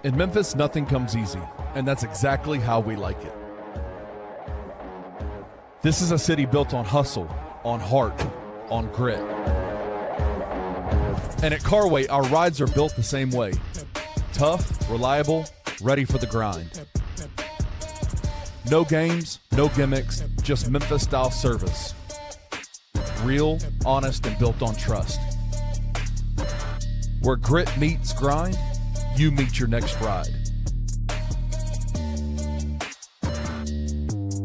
In Memphis, nothing comes easy, and that's exactly how we like it. This is a city built on hustle, on heart, on grit. And at Carway, our rides are built the same way. Tough, reliable, ready for the grind. No games, no gimmicks, just Memphis-style service. Real, honest, and built on trust. Where grit meets grind, you meet your next ride.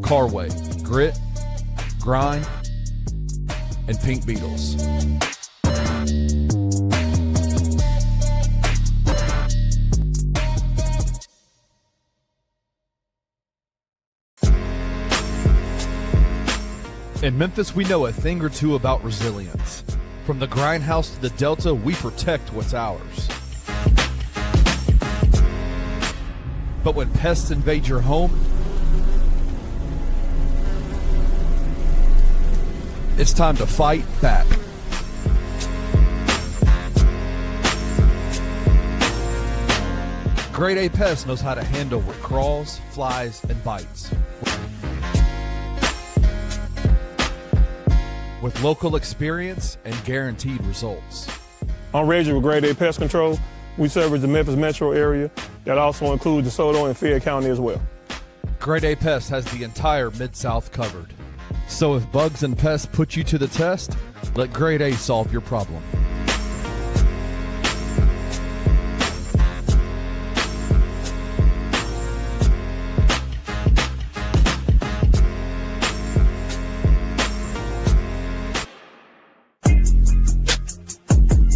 Carway, grit, grind, and Pink Beetles. In Memphis, we know a thing or two about resilience. From the grindhouse to the Delta, we protect what's ours. But when pests invade your home, it's time to fight back. Grade A Pest knows how to handle what crawls, flies, and bites. With local experience and guaranteed results. I'm Reggie with Grade A Pest Control. We service the Memphis metro area. That also includes DeSoto and Fayette County as well. Grade A Pest has the entire Mid-South covered. So if bugs and pests put you to the test, let Grade A solve your problem.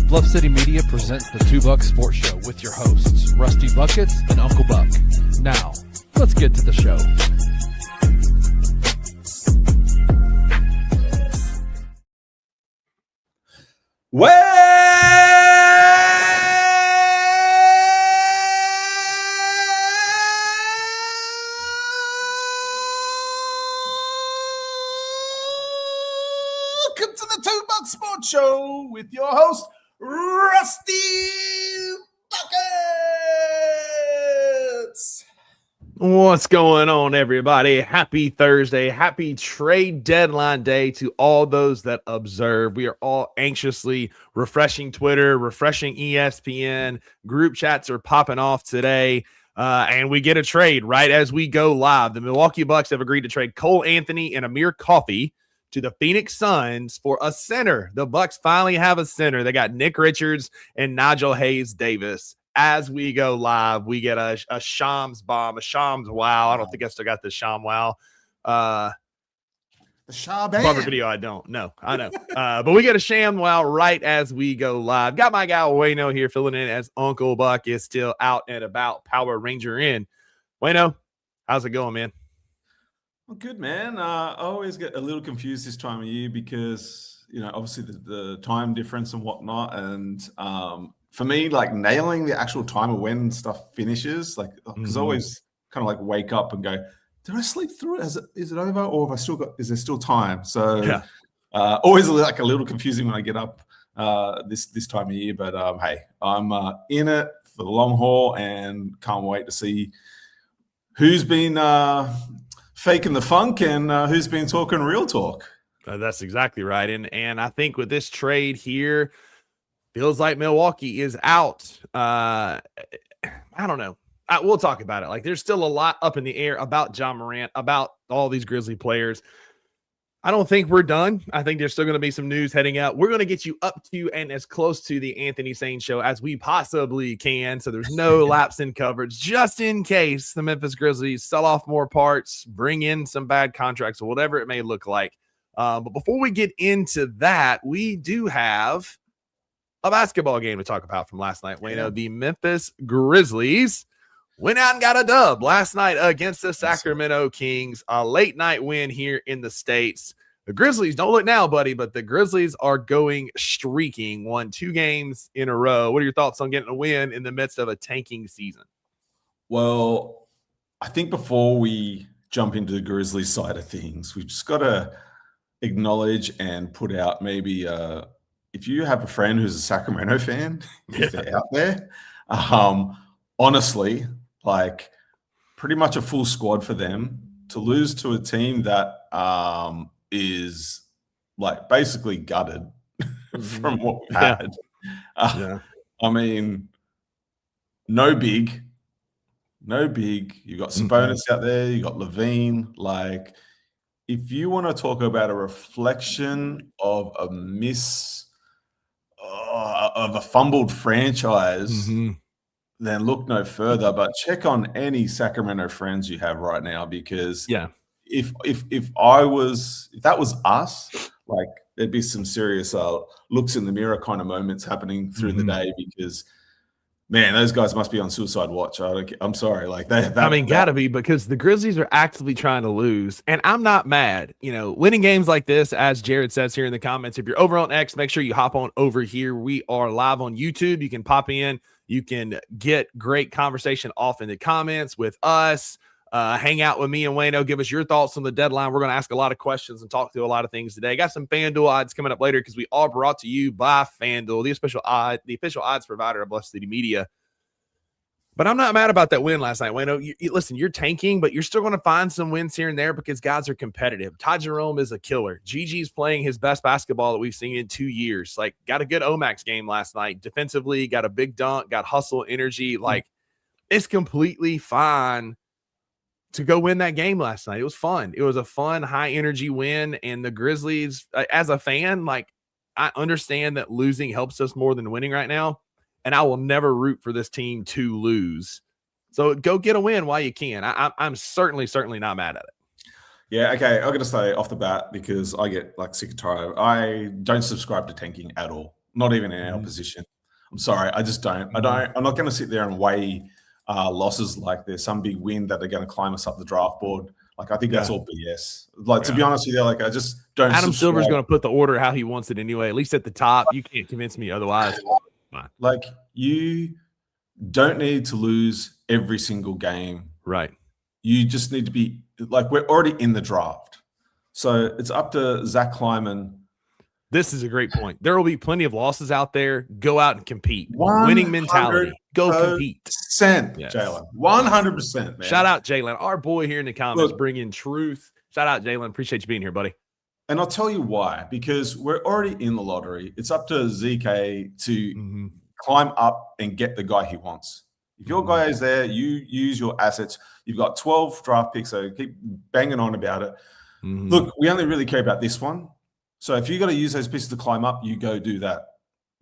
Bluff City Media presents the Two Buck Sports Show with your hosts, Rusty Buckets and Uncle Buck. Now, let's get to the show. Welcome to the Two Buck Sports Show with your host, Rusty Buckets. What's going on, everybody? Happy Thursday. Happy trade deadline day to all those that observe. We are all anxiously refreshing Twitter, refreshing ESPN. Group chats are popping off today. And we get a trade right as we go live. The Milwaukee Bucks have agreed to trade Cole Anthony and Amir Coffey to the Phoenix Suns for a center. The Bucks finally have a center. They got Nick Richards and Nigel Hayes-Davis. As we go live, we get a Shams bomb, a Shams wow. I don't think I still got the Sham wow. The Shaban. Bumper video, I don't. No, I know. But we get a Sham wow right as we go live. Got my guy Wayno here filling in as Uncle Buck is still out and about, Power Ranger in. Wayno, how's it going, man? Well, good, man. I always get a little confused this time of year because, you know, obviously the time difference and whatnot. And for me, like nailing the actual time of when stuff finishes, like, because I always kind of like wake up and go, did I sleep through it? Is it over? Or have I still got, is there still time? So Yeah. Always like a little confusing when I get up this time of year. But hey, I'm in it for the long haul and can't wait to see who's been faking the funk and who's been talking real talk. That's exactly right. And I think with this trade here, feels like Milwaukee is out. I don't know. We'll talk about it. Like, there's still a lot up in the air about John Morant, about all these Grizzly players. I don't think we're done. I think there's still going to be some news heading out. We're going to get you up to and as close to the Anthony Sane show as we possibly can. So there's no lapse in coverage, just in case the Memphis Grizzlies sell off more parts, bring in some bad contracts, or whatever it may look like. But before we get into that, we do have a basketball game to talk about from last night. Wayno, the Memphis Grizzlies went out and got a dub last night against the Sacramento Kings, a late night win here in the States. The Grizzlies, don't look now, buddy, but the Grizzlies are going streaking, won 2 games in a row. What are your thoughts on getting a win in the midst of a tanking season? Well, I think before we jump into the Grizzlies side of things, we've just got to acknowledge and put out maybe if you have a friend who's a Sacramento fan, if they're out there, honestly, like pretty much a full squad for them to lose to a team that is like basically gutted from what we've Yeah. had. Yeah. I mean, no big. You got Sabonis out there. You got Levine. Like, if you want to talk about a reflection of a of a fumbled franchise, then look no further. But check on any Sacramento friends you have right now, because Yeah. if that was us, like there'd be some serious looks in the mirror kind of moments happening through the day, because man, those guys must be on suicide watch. I'm sorry, like gotta be, because the Grizzlies are actively trying to lose, and I'm not mad. You know, winning games like this, as Jared says here in the comments, if you're over on X, make sure you hop on over here. We are live on YouTube. You can pop in. You can get great conversation off in the comments with us. Hang out with me and Wayno. Give us your thoughts on the deadline. We're going to ask a lot of questions and talk through a lot of things today. Got some FanDuel odds coming up later, because we are brought to you by FanDuel, the official odds provider of Blessed City Media. But I'm not mad about that win last night, Wayno. Listen, you're tanking, but you're still going to find some wins here and there because guys are competitive. Ty Jerome is a killer. Gigi's playing his best basketball that we've seen in 2 years. Like, got a good Omax game last night. Defensively, got a big dunk, got hustle, energy. Like, it's completely fine to go win that game last night. It was fun. It was a fun, high-energy win, and the Grizzlies, as a fan, like, I understand that losing helps us more than winning right now. And I will never root for this team to lose. So go get a win while you can. I'm certainly not mad at it. Yeah, okay. I'm going to say off the bat, because I get like sick and tired. I don't subscribe to tanking at all. Not even in our position. I'm sorry. I just don't. I'm not going to sit there and weigh losses like there's some big win that they're going to climb us up the draft board. Like, I think that's all BS. Like, to be honest with you, like, I just don't. Adam Silver's going to put the order how he wants it anyway, at least at the top. You can't convince me otherwise. Like, you don't need to lose every single game. Right. You just need to be like, we're already in the draft. So it's up to Zach Kleiman. This is a great point. There will be plenty of losses out there. Go out and compete. Winning mentality. Go compete. Yes. Jalen. 100%, man. Shout out Jalen, our boy here in the comments, bringing truth. Shout out Jalen. Appreciate you being here, buddy. And I'll tell you why, because we're already in the lottery. It's up to ZK to climb up and get the guy he wants. If your guy is there, you use your assets. You've got 12 draft picks, so keep banging on about it. Look, we only really care about this one. So if you got to use those pieces to climb up, you go do that.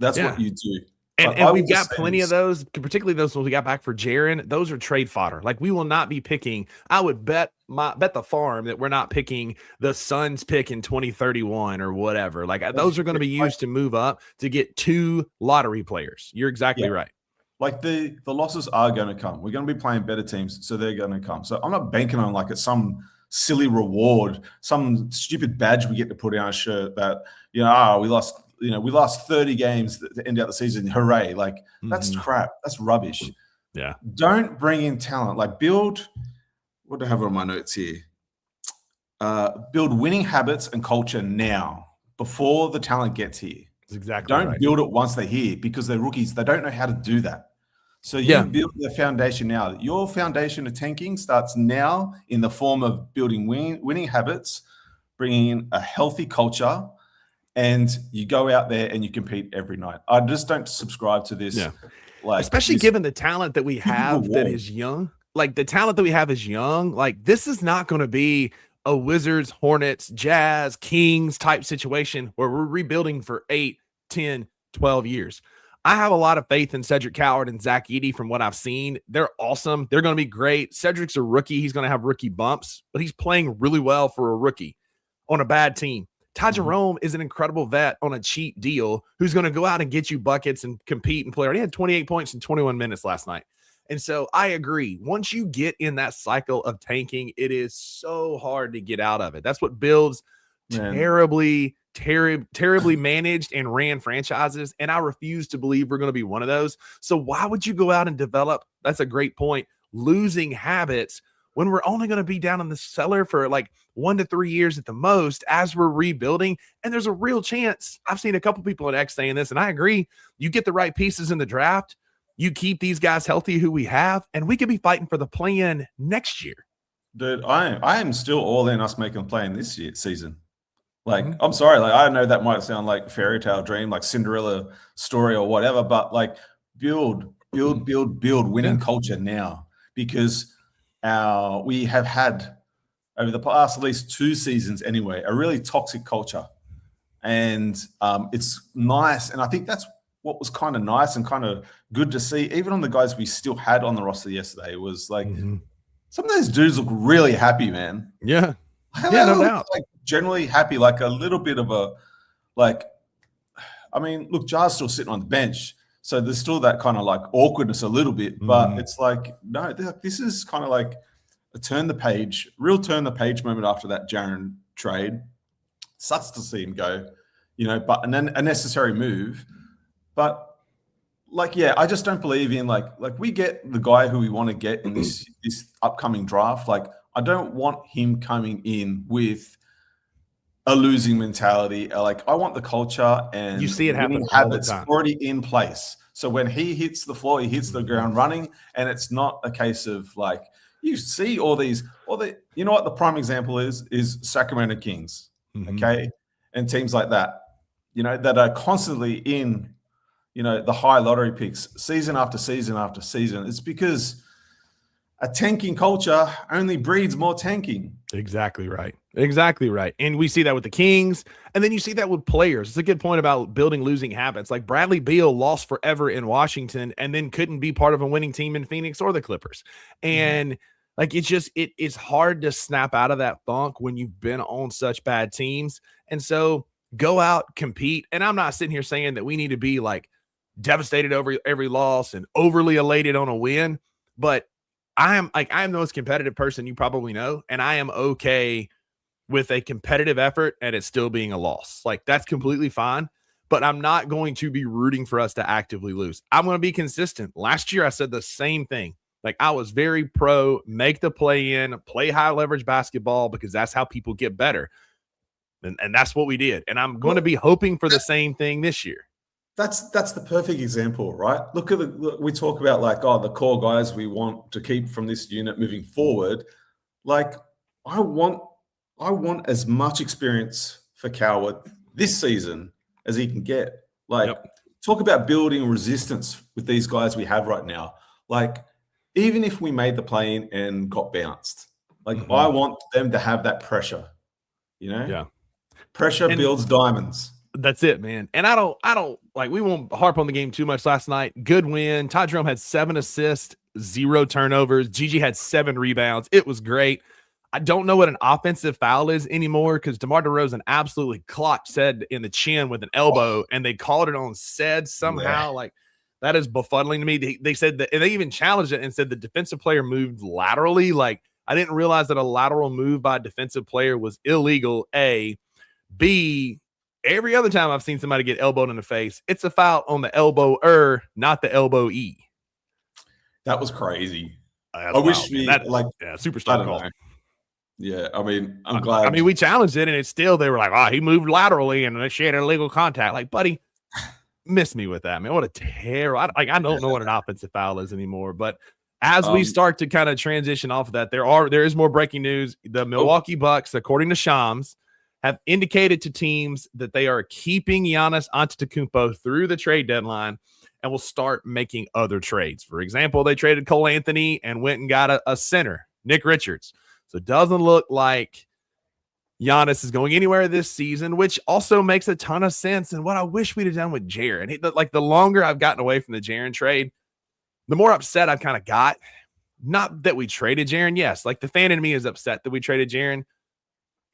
That's what you do. And we've got plenty of those, particularly those ones we got back for Jaren. Those are trade fodder. Like, we will not be picking. I would bet the farm that we're not picking the Suns pick in 2031 or whatever. Like, those are going to be used to move up to get 2 lottery players. You're exactly right. Like, the losses are going to come. We're going to be playing better teams, so they're going to come. So I'm not banking on like it's some silly reward, some stupid badge we get to put in our shirt that, we lost 30 games to end out the season. Hooray. Like, that's crap. That's rubbish. Yeah. Don't bring in talent. Like, build, what do I have on my notes here? Build winning habits and culture now, before the talent gets here. That's exactly Don't build it once they're here, because they're rookies. They don't know how to do that. So you build the foundation now. Your foundation of tanking starts now in the form of building winning habits, bringing in a healthy culture, and you go out there and you compete every night. I just don't subscribe to this. Yeah. Like, especially given the talent that we have that is young. Like, the talent that we have is young. Like, this is not going to be a Wizards, Hornets, Jazz, Kings type situation where we're rebuilding for 8, 10, 12 years. I have a lot of faith in Cedric Coward and Zach Edey from what I've seen. They're awesome. They're going to be great. Cedric's a rookie. He's going to have rookie bumps, but he's playing really well for a rookie on a bad team. Ty Jerome is an incredible vet on a cheap deal who's going to go out and get you buckets and compete and play. He had 28 points in 21 minutes last night. And so I agree. Once you get in that cycle of tanking, it is so hard to get out of it. That's what builds terribly managed and ran franchises. And I refuse to believe we're going to be one of those. So why would you go out and develop, that's a great point, losing habits when we're only going to be down in the cellar for like 1 to 3 years at the most as we're rebuilding? And there's a real chance. I've seen a couple people at X saying this, and I agree. You get the right pieces in the draft, you keep these guys healthy who we have, and we could be fighting for the play-in next year. Dude, I am still all in us making a play in this season. Like, I'm sorry, like I know that might sound like fairy tale dream, like Cinderella story or whatever, but like build winning culture now, because we have had over the past at least 2 seasons anyway a really toxic culture, and it's nice, and I think that's what was kind of nice and kind of good to see, even on the guys we still had on the roster yesterday, was like some of those dudes look really happy, man. Yeah, no doubt. Like generally happy, like a little bit of a like. I mean, look, Jar's still sitting on the bench, so there's still that kind of like awkwardness a little bit, but it's like no, this is kind of like a turn the page moment after that Jaren trade. Sucks to see him go, but a necessary move. But like, yeah, I just don't believe in like we get the guy who we want to get in this upcoming draft. Like, I don't want him coming in with a losing mentality. Like, I want the culture and you see it happen habits already in place. So when he hits the floor, he hits the ground running, and it's not a case of like you see all the you know what the prime example is Sacramento Kings, okay, and teams like that, that are constantly in the high lottery picks season after season after season. It's because a tanking culture only breeds more tanking. Exactly right. And we see that with the Kings, and then you see that with players. It's a good point about building losing habits. Like Bradley Beal lost forever in Washington and then couldn't be part of a winning team in Phoenix or the Clippers. And like, it's hard to snap out of that funk when you've been on such bad teams. And so go out, compete. And I'm not sitting here saying that we need to be like devastated over every loss and overly elated on a win, but I'm the most competitive person you probably know, and I am okay with a competitive effort and it still being a loss. Like, that's completely fine, but I'm not going to be rooting for us to actively lose. I'm going to be consistent. Last year I said the same thing. Like, I was very pro make the play in, play high leverage basketball, because that's how people get better. And that's what we did. And I'm going to be hoping for the same thing this year. That's the perfect example, right? We talk about like, the core guys we want to keep from this unit moving forward. Like, I want as much experience for Coward this season as he can get. Like, talk about building resistance with these guys we have right now. Like, even if we made the play-in and got bounced, like I want them to have that pressure, Pressure builds diamonds. That's it, man. And I don't like, we won't harp on the game too much last night. Good win. Ty Jerome had 7 assists, 0 turnovers. Gigi had 7 rebounds. It was great. I don't know what an offensive foul is anymore, because DeMar DeRozan absolutely clocked Ced in the chin with an elbow, and they called it on Ced somehow. Like, that is befuddling to me. They said that, and they even challenged it and said the defensive player moved laterally. Like, I didn't realize that a lateral move by a defensive player was illegal, A. B, every other time I've seen somebody get elbowed in the face, it's a foul on the elbow, not the elbow E. That was crazy. I wish we superstar call. Yeah, I mean, I'm glad. I mean, we challenged it, and it's still, they were like, he moved laterally and initiated illegal contact. Like, buddy, miss me with that, man. What a terrible. I don't know what an offensive foul is anymore. But as we start to kind of transition off of that, there is more breaking news. The Milwaukee Bucks, according to Shams, have indicated to teams that they are keeping Giannis Antetokounmpo through the trade deadline and will start making other trades. For example, they traded Cole Anthony and went and got a center, Nick Richards. So it doesn't look like Giannis is going anywhere this season, which also makes a ton of sense. And what I wish we'd have done with Jaren, like, the longer I've gotten away from the Jaren trade, the more upset I've kind of got. Not that we traded Jaren. Yes, like, the fan in me is upset that we traded Jaren.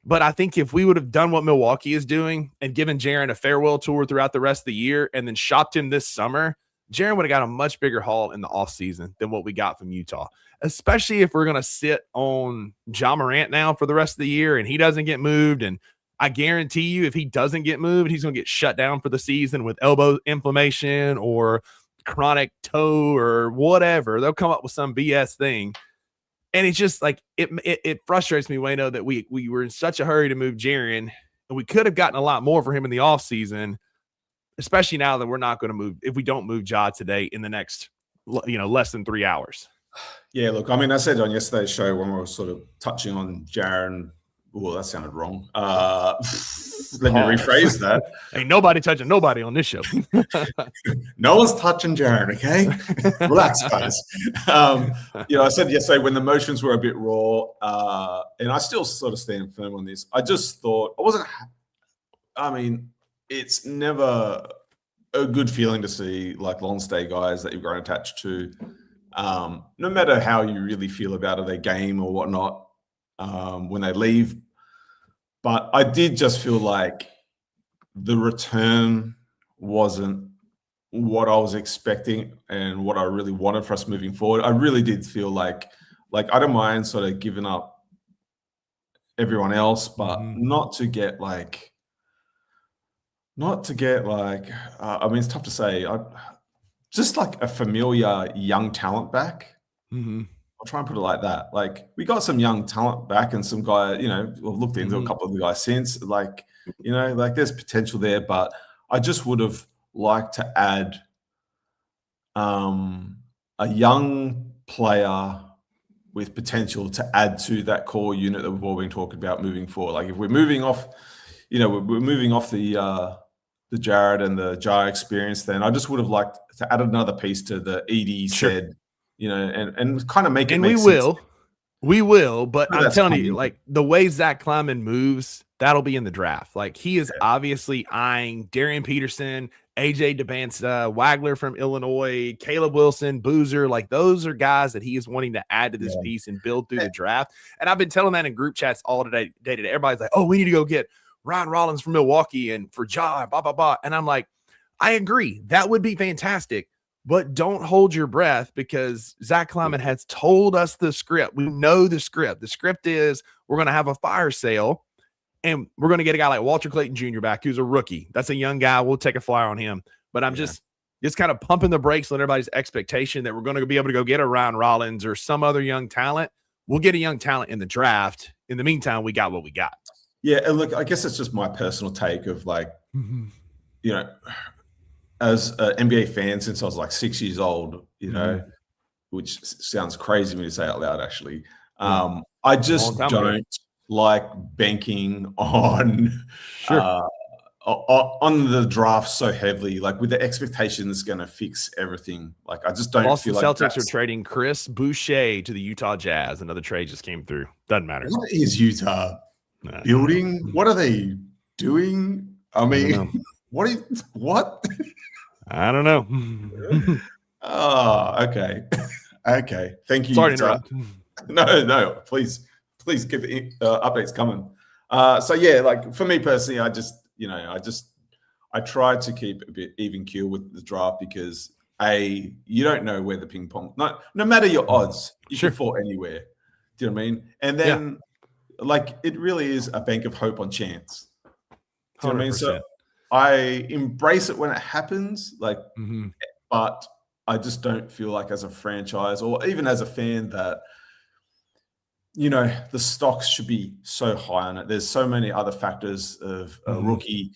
But I think if we would have done what Milwaukee is doing and given Jaren a farewell tour throughout the rest of the year and then shopped him this summer, Jaren would have got a much bigger haul in the offseason than what we got from Utah, especially if we're going to sit on Ja Morant now for the rest of the year and he doesn't get moved. And I guarantee you, if he doesn't get moved, he's going to get shut down for the season with elbow inflammation or chronic toe or whatever. They'll come up with some BS thing. And it's just like, it frustrates me, Wayno, that we were in such a hurry to move Jaren, and we could have gotten a lot more for him in the offseason, especially now that we're not going to move. If we don't move Ja today in the next less than 3 hours. Yeah, look, I mean, I said on yesterday's show when we were sort of touching on Jaron. Oh, that sounded wrong. Let me rephrase that. Ain't nobody touching nobody on this show. No one's touching Jaron, okay? Relax, guys. I said yesterday when the motions were a bit raw, and I still sort of stand firm on this. I just thought it's never a good feeling to see like long stay guys that you've grown attached to, no matter how you really feel about their game or whatnot, when they leave. But I did just feel like the return wasn't what I was expecting and what I really wanted for us moving forward. I really did feel like I don't mind sort of giving up everyone else, but not to get like, it's tough to say. Just like a familiar young talent back. I'll try and put it like that. Like we got some young talent back and some guy, we've looked into a couple of the guys since. Like, there's potential there, but I just would have liked to add a young player with potential to add to that core unit that we've all been talking about moving forward. Like if we're moving off, we're moving off the Jared and the Jar experience, then I just would have liked to add another piece to the ED said, and kind of make it. And we will, but I'm telling you, like the way Zach Kleiman moves, that'll be in the draft. Like he is obviously eyeing Darian Peterson, AJ DeBanza, Wagler from Illinois, Caleb Wilson, Boozer. Like those are guys that he is wanting to add to this piece and build through the draft. And I've been telling that in group chats all day today. Everybody's like, oh, we need to go get Ryan Rollins from Milwaukee and for Ja, blah, blah, blah. And I'm like, I agree. That would be fantastic. But don't hold your breath because Zach Kleiman has told us the script. We know the script. The script is we're going to have a fire sale and we're going to get a guy like Walter Clayton Jr. back, who's a rookie. That's a young guy. We'll take a flyer on him. But I'm just kind of pumping the brakes on everybody's expectation that we're going to be able to go get a Ryan Rollins or some other young talent. We'll get a young talent in the draft. In the meantime, we got what we got. Yeah, and look, I guess it's just my personal take of like, as an NBA fan since I was like 6 years old, which sounds crazy when you say it out loud, actually. I just don't like banking on the draft so heavily, like with the expectation it's going to fix everything. Like I just don't Boston feel like Celtics are trading Chris Boucher to the Utah Jazz. Another trade just came through. Doesn't matter. What is Utah building? What are they doing? I mean, what? I don't know. Oh, okay. Okay. Thank you. Sorry to interrupt. No, please keep the updates coming. So yeah, like for me personally, I try to keep a bit even keel with the draft because you don't know where the ping pong, no matter your odds, you can fall anywhere. Do you know what I mean? And then like it really is a bank of hope on chance. Do you know what I mean? So I embrace it when it happens, like, but I just don't feel like as a franchise or even as a fan that, the stocks should be so high on it. There's so many other factors of a rookie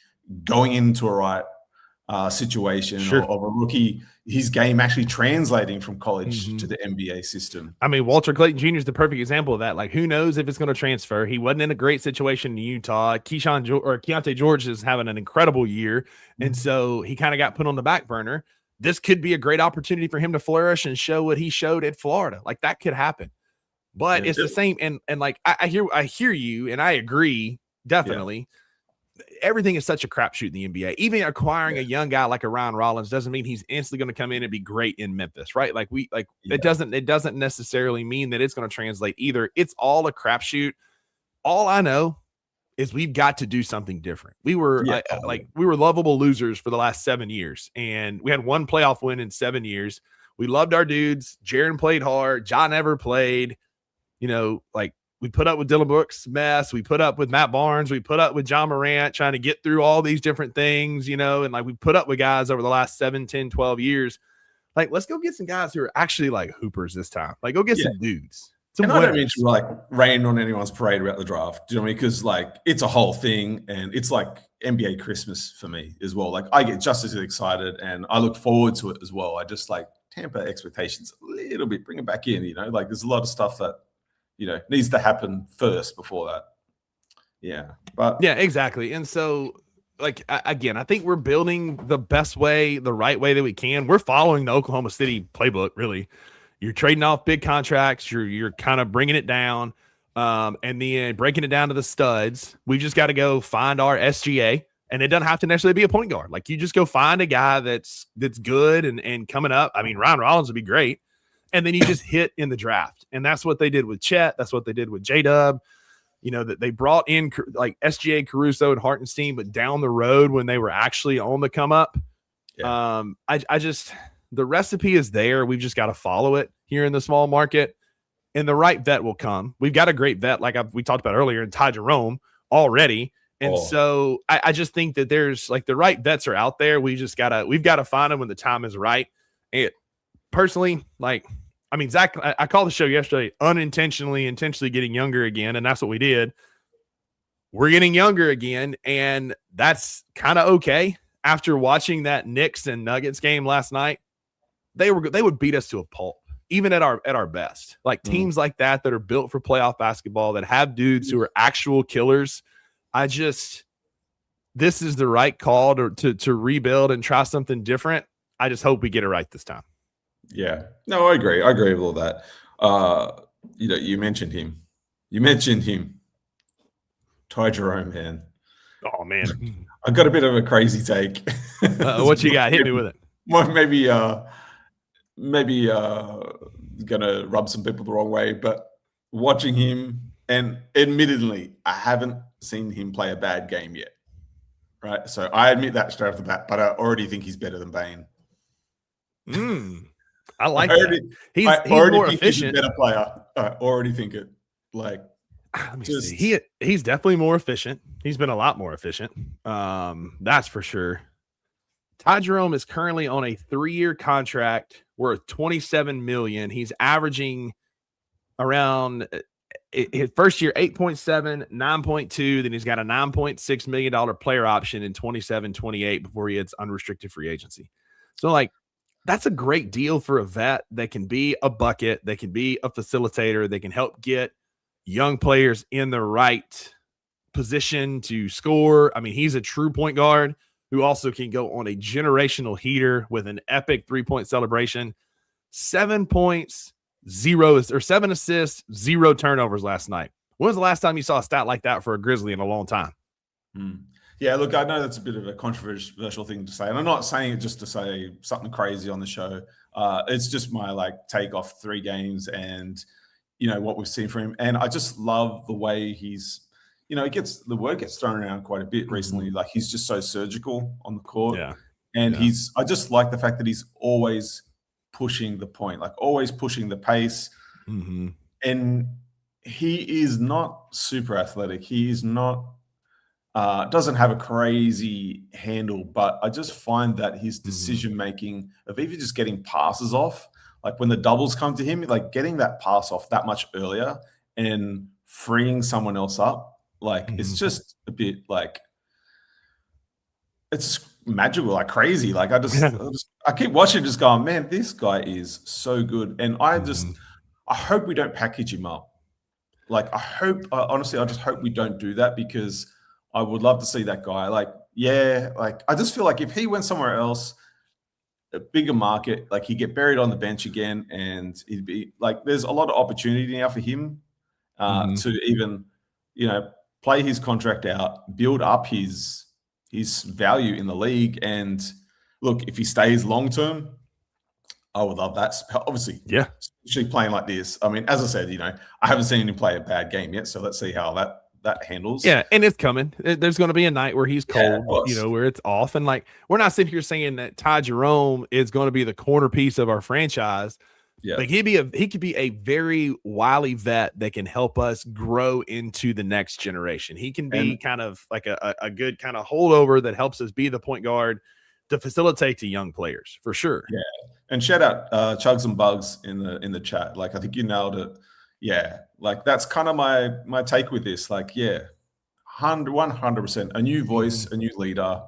going into a right situation or of a rookie, his game actually translating from college to the NBA system. I mean, Walter Clayton Jr. is the perfect example of that. Like, who knows if it's going to transfer? He wasn't in a great situation in Utah. Keontae George is having an incredible year, and so he kind of got put on the back burner. This could be a great opportunity for him to flourish and show what he showed at Florida. Like that could happen, but it's the same. And like I hear you, and I agree definitely. Yeah. Everything is such a crapshoot in the NBA. Even acquiring a young guy like a Ryan Rollins doesn't mean he's instantly going to come in and be great in Memphis, right? Like it doesn't necessarily mean that it's going to translate either. It's all a crapshoot. All I know is we've got to do something different. We were we were lovable losers for the last 7 years, and we had one playoff win in 7 years. We loved our dudes. Jaren played hard. John never played. We put up with Dylan Brooks' mess. We put up with Matt Barnes. We put up with John Morant trying to get through all these different things, and like we put up with guys over the last 7, 10, 12 years. Like, let's go get some guys who are actually like hoopers this time. Like, go get some dudes. And I don't mean to like rain on anyone's parade about the draft. Do you know what I mean? Because like it's a whole thing, and it's like NBA Christmas for me as well. Like I get just as excited, and I look forward to it as well. I just like temper expectations a little bit, bring it back in, like there's a lot of stuff that, needs to happen first before that. Yeah. But yeah, exactly. And so, like, again, I think we're building the best way, the right way that we can. We're following the Oklahoma City playbook, really. You're trading off big contracts. You're kind of bringing it down, and then breaking it down to the studs. We just got to go find our SGA, and it doesn't have to necessarily be a point guard. Like, you just go find a guy that's good and coming up. I mean, Ryan Rollins would be great, and then you just hit in the draft, and that's what they did with Chet. That's what they did with J-Dub. That they brought in like SGA, Caruso, and Hartenstein, but down the road when they were actually on the come up. Yeah. I just, the recipe is there. We've just got to follow it here in the small market, and the right vet will come. We've got a great vet, like we talked about earlier, in Ty Jerome already. And so I just think that there's like the right vets are out there. We've got to find them when the time is right. And personally, like, I mean, Zach, I called the show yesterday, intentionally getting younger again, and that's what we did. We're getting younger again, and that's kind of okay. After watching that Knicks and Nuggets game last night, they would beat us to a pulp, even at our best. Like teams like that are built for playoff basketball, that have dudes who are actual killers. This is the right call to rebuild and try something different. I just hope we get it right this time. Yeah, no, I agree. I agree with all that. You mentioned him. Ty Jerome, man. Oh man, I got a bit of a crazy take. What you got? Hit me with it. Maybe gonna rub some people the wrong way, but watching him, and admittedly, I haven't seen him play a bad game yet. Right, so I admit that straight off the bat, but I already think he's better than Bane. I like that. He's more efficient. He's a better player. I already think it. Like, let me see. He's definitely more efficient. He's been a lot more efficient. That's for sure. Ty Jerome is currently on a 3-year contract worth $27 million. He's averaging around his first year 8.7, 9.2. Then he's got a $9.6 million player option in 27-28 before he hits unrestricted free agency. So, like, that's a great deal for a vet. They can be a bucket. They can be a facilitator. They can help get young players in the right position to score. I mean, he's a true point guard who also can go on a generational heater with an epic 3-point celebration. 7 points, 7 assists, 0 turnovers last night. When was the last time you saw a stat like that for a Grizzly in a long time? Yeah, look, I know that's a bit of a controversial thing to say, and I'm not saying it just to say something crazy on the show. It's just my take off 3 games and what we've seen from him, and I just love the way he's, the word gets thrown around quite a bit recently. Like, he's just so surgical on the court, and I just like the fact that he's always pushing the point, like always pushing the pace, and he is not super athletic. He is not. Doesn't have a crazy handle, but I just find that his decision-making of even just getting passes off, like when the doubles come to him, like getting that pass off that much earlier and freeing someone else up, like it's just a bit like, it's magical, like crazy. Like I keep watching, just going, man, this guy is so good. And I hope we don't package him up. Like, honestly, I just hope we don't do that, because I would love to see that guy. I just feel like if he went somewhere else, a bigger market, like he'd get buried on the bench again, and he'd be like, there's a lot of opportunity now for him to even, play his contract out, build up his value in the league. And look, if he stays long term, I would love that. Obviously, especially playing like this. I mean, as I said, I haven't seen him play a bad game yet, so let's see how that handles. Yeah, and it's coming. There's going to be a night where he's cold, where it's off. And like, we're not sitting here saying that Ty Jerome is going to be the corner piece of our franchise. Yeah, like he could be a very wily vet that can help us grow into the next generation. He can be kind of like a good kind of holdover that helps us be the point guard to facilitate to young players, for sure. Yeah, and shout out Chugs and Bugs in the chat. Like, I think you nailed it. Yeah, like that's kind of my take with this. Like, 100%, a new voice, a new leader.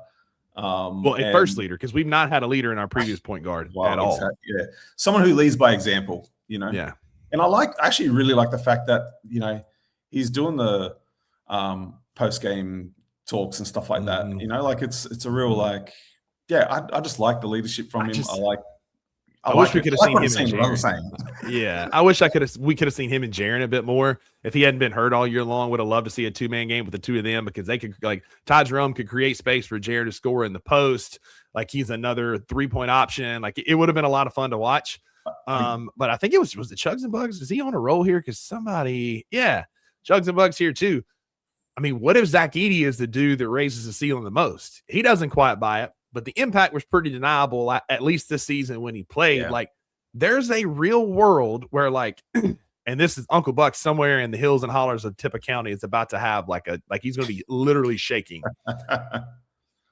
Well, a first leader, because we've not had a leader in our previous point guard at all. Exactly, yeah. Someone who leads by example, you know. Yeah. And I actually really like the fact that, you know, he's doing the post-game talks and stuff like that. You know, like it's a real like, yeah, I just like the leadership from him. I wish we could have seen him and Jaren. Yeah, I wish we could have seen him and Jaren a bit more. If he hadn't been hurt all year long, would have loved to see a 2-man game with the two of them, because they could, like, Ty Jerome could create space for Jaren to score in the post. Like, he's another 3-point option. Like, it would have been a lot of fun to watch. But I think was it Chugs and Bugs? Is he on a roll here? Because Chugs and Bugs here too. I mean, what if Zach Edey is the dude that raises the ceiling the most? He doesn't quite buy it, but the impact was pretty deniable, at least this season when he played. Yeah. Like, there's a real world where, like, and this is Uncle Buck somewhere in the hills and hollers of Tippah County is about to have like he's going to be literally shaking. But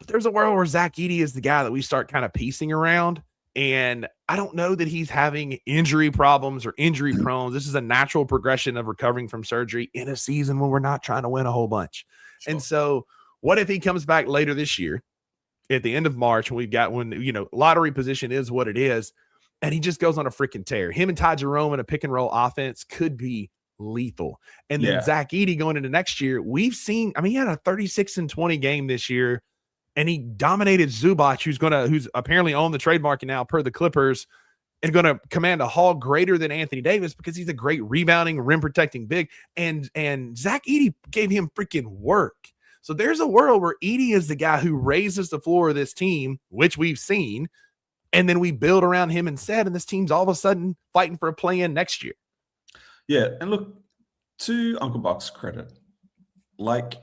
there's a world where Zach Edey is the guy that we start kind of piecing around. And I don't know that he's having injury problems or injury prone. This is a natural progression of recovering from surgery in a season when we're not trying to win a whole bunch. Sure. And so what if he comes back later this year at the end of March, when lottery position is what it is, and he just goes on a freaking tear? Him and Ty Jerome in a pick and roll offense could be lethal. And then Zach Edey going into next year, we've seen, he had a 36-20 game this year. And he dominated Zubac, who's apparently owned the trade market now per the Clippers, and going to command a haul greater than Anthony Davis because he's a great rebounding, rim protecting big. And Zach Edey gave him freaking work. So there's a world where Edey is the guy who raises the floor of this team, which we've seen, and then we build around him instead, and this team's all of a sudden fighting for a play-in next year. Yeah, and look, to Uncle Buck's credit, like,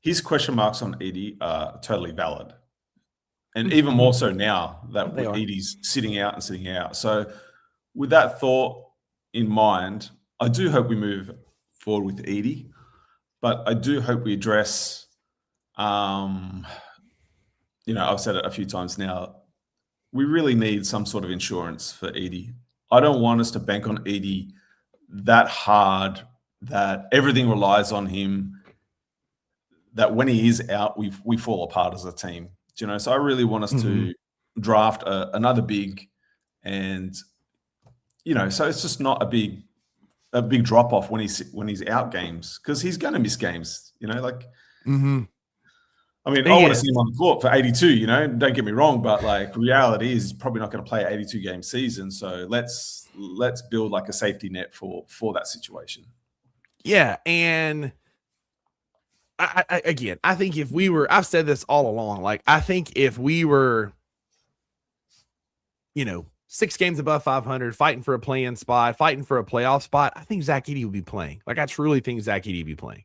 his question marks on Edey are totally valid. And even more so now that Edey's sitting out. So with that thought in mind, I do hope we move forward with Edey, but I do hope we address, I've said it a few times now, we really need some sort of insurance for Edey. I don't want us to bank on Edey that hard that everything relies on him, that when he is out, we fall apart as a team. So I really want us to draft another big, and so it's just not a big drop off when he's out games, because he's going to miss games. I want to see him on the court for 82. Don't get me wrong, but like, reality is he's probably not going to play an 82 game season. So let's build like a safety net for that situation. Yeah, and I think if we were, I've said this all along, like, I think if we were, 6 games above 500, fighting for a play-in spot, fighting for a playoff spot, I think Zach Edey would be playing. Like, I truly think Zach Edey would be playing.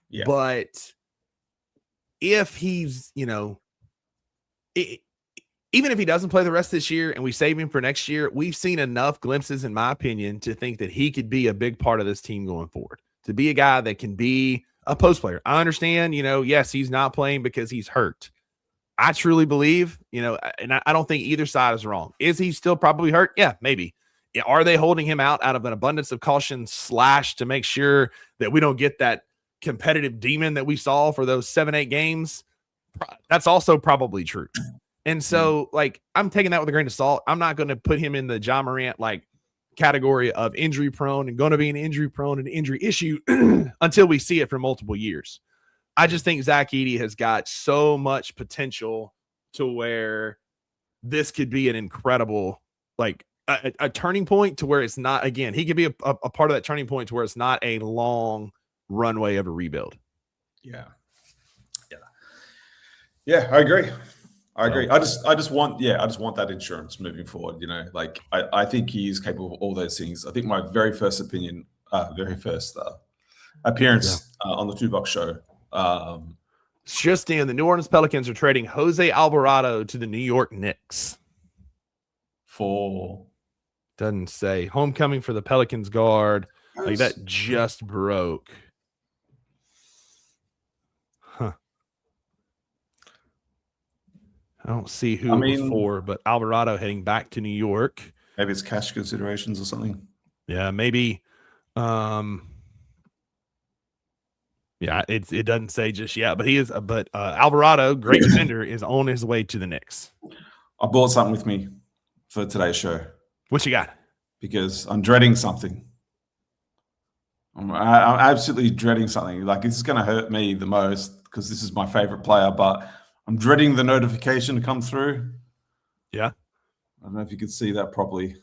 Yeah. But if he's, even if he doesn't play the rest of this year and we save him for next year, we've seen enough glimpses, in my opinion, to think that he could be a big part of this team going forward, to be a guy that can be a post player. I understand, yes, he's not playing because he's hurt. I truly believe, and I don't think either side is wrong. Is he still probably hurt? Yeah, maybe. Are they holding him out of an abundance of caution / to make sure that we don't get that competitive demon that we saw for those 7-8 games? That's also probably true. And so, like, I'm taking that with a grain of salt. I'm not going to put him in the Ja Morant, like, category of injury prone and going to be an injury prone and injury issue until we see it for multiple years. I just think Zach Edey has got so much potential to where this could be an incredible, like, a turning point to where it's not, again, he could be a part of that turning point to where it's not a long runway of a rebuild. Yeah, I agree. I just want that insurance moving forward. Like, I think he is capable of all those things. I think my very first appearance on the 2 Bucks show. Just in, the New Orleans Pelicans are trading Jose Alvarado to the New York Knicks. For? Doesn't say. Homecoming for the Pelicans guard. Like, that just broke. I don't see who it was for, but Alvarado heading back to New York. Maybe it's cash considerations or something. Yeah, maybe. Yeah, it doesn't say just yet, but he is. But Alvarado, great defender, is on his way to the Knicks. I brought something with me for today's show What you got? because I'm dreading something. I'm absolutely dreading something. Like, this is going to hurt me the most because this is my favorite player, but I'm dreading the notification to come through. Yeah. I don't know if you could see that properly.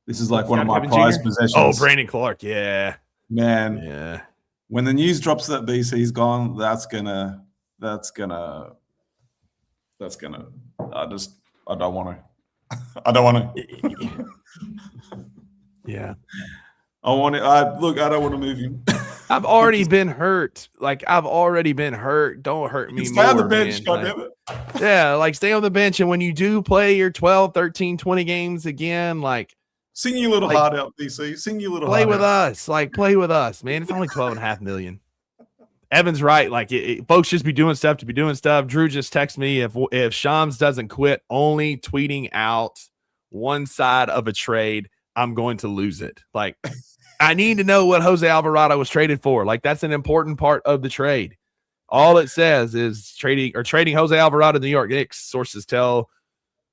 This is like one of Scott my Kevin prized Jr.? possessions. Oh, Brandon Clark. Yeah. Man. Yeah. When the news drops that BC's gone, that's gonna. I don't want to. I don't want to. Yeah. I want it. I don't want to move him. I've already been hurt. Like, I've already been hurt. Don't hurt me Stay more, on the bench, man. goddammit. Yeah, like, stay on the bench. And when you do play your 12, 13, 20 games again, like, Sing your little heart out, BC. Sing your little play heart with out. us. Like, play with us, man. It's only 12.5 million. Evan's right. Like, folks just be doing stuff to be doing stuff. Drew just texted me, if Shams doesn't quit only tweeting out one side of a trade, I'm going to lose it. Like, I need to know what Jose Alvarado was traded for. Like, that's an important part of the trade. All it says is trading Jose Alvarado to the New York Knicks. Sources tell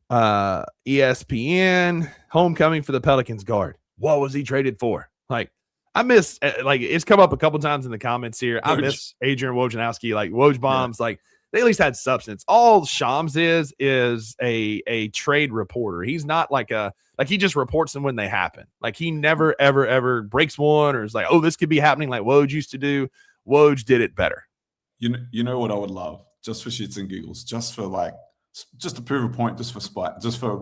ESPN, homecoming for the Pelicans guard. What was he traded for? Like, I miss, like, it's come up a couple times in the comments here. I miss Adrian Wojnarowski, like Woj bombs. Like, they at least had substance. All Shams is a trade reporter. He's not like he just reports them when they happen. Like, he never, ever breaks one or is like, oh, this could be happening like Woj used to do. Woj did it better. You know what I would love, just for shits and giggles, just to prove a point, just for spite, just for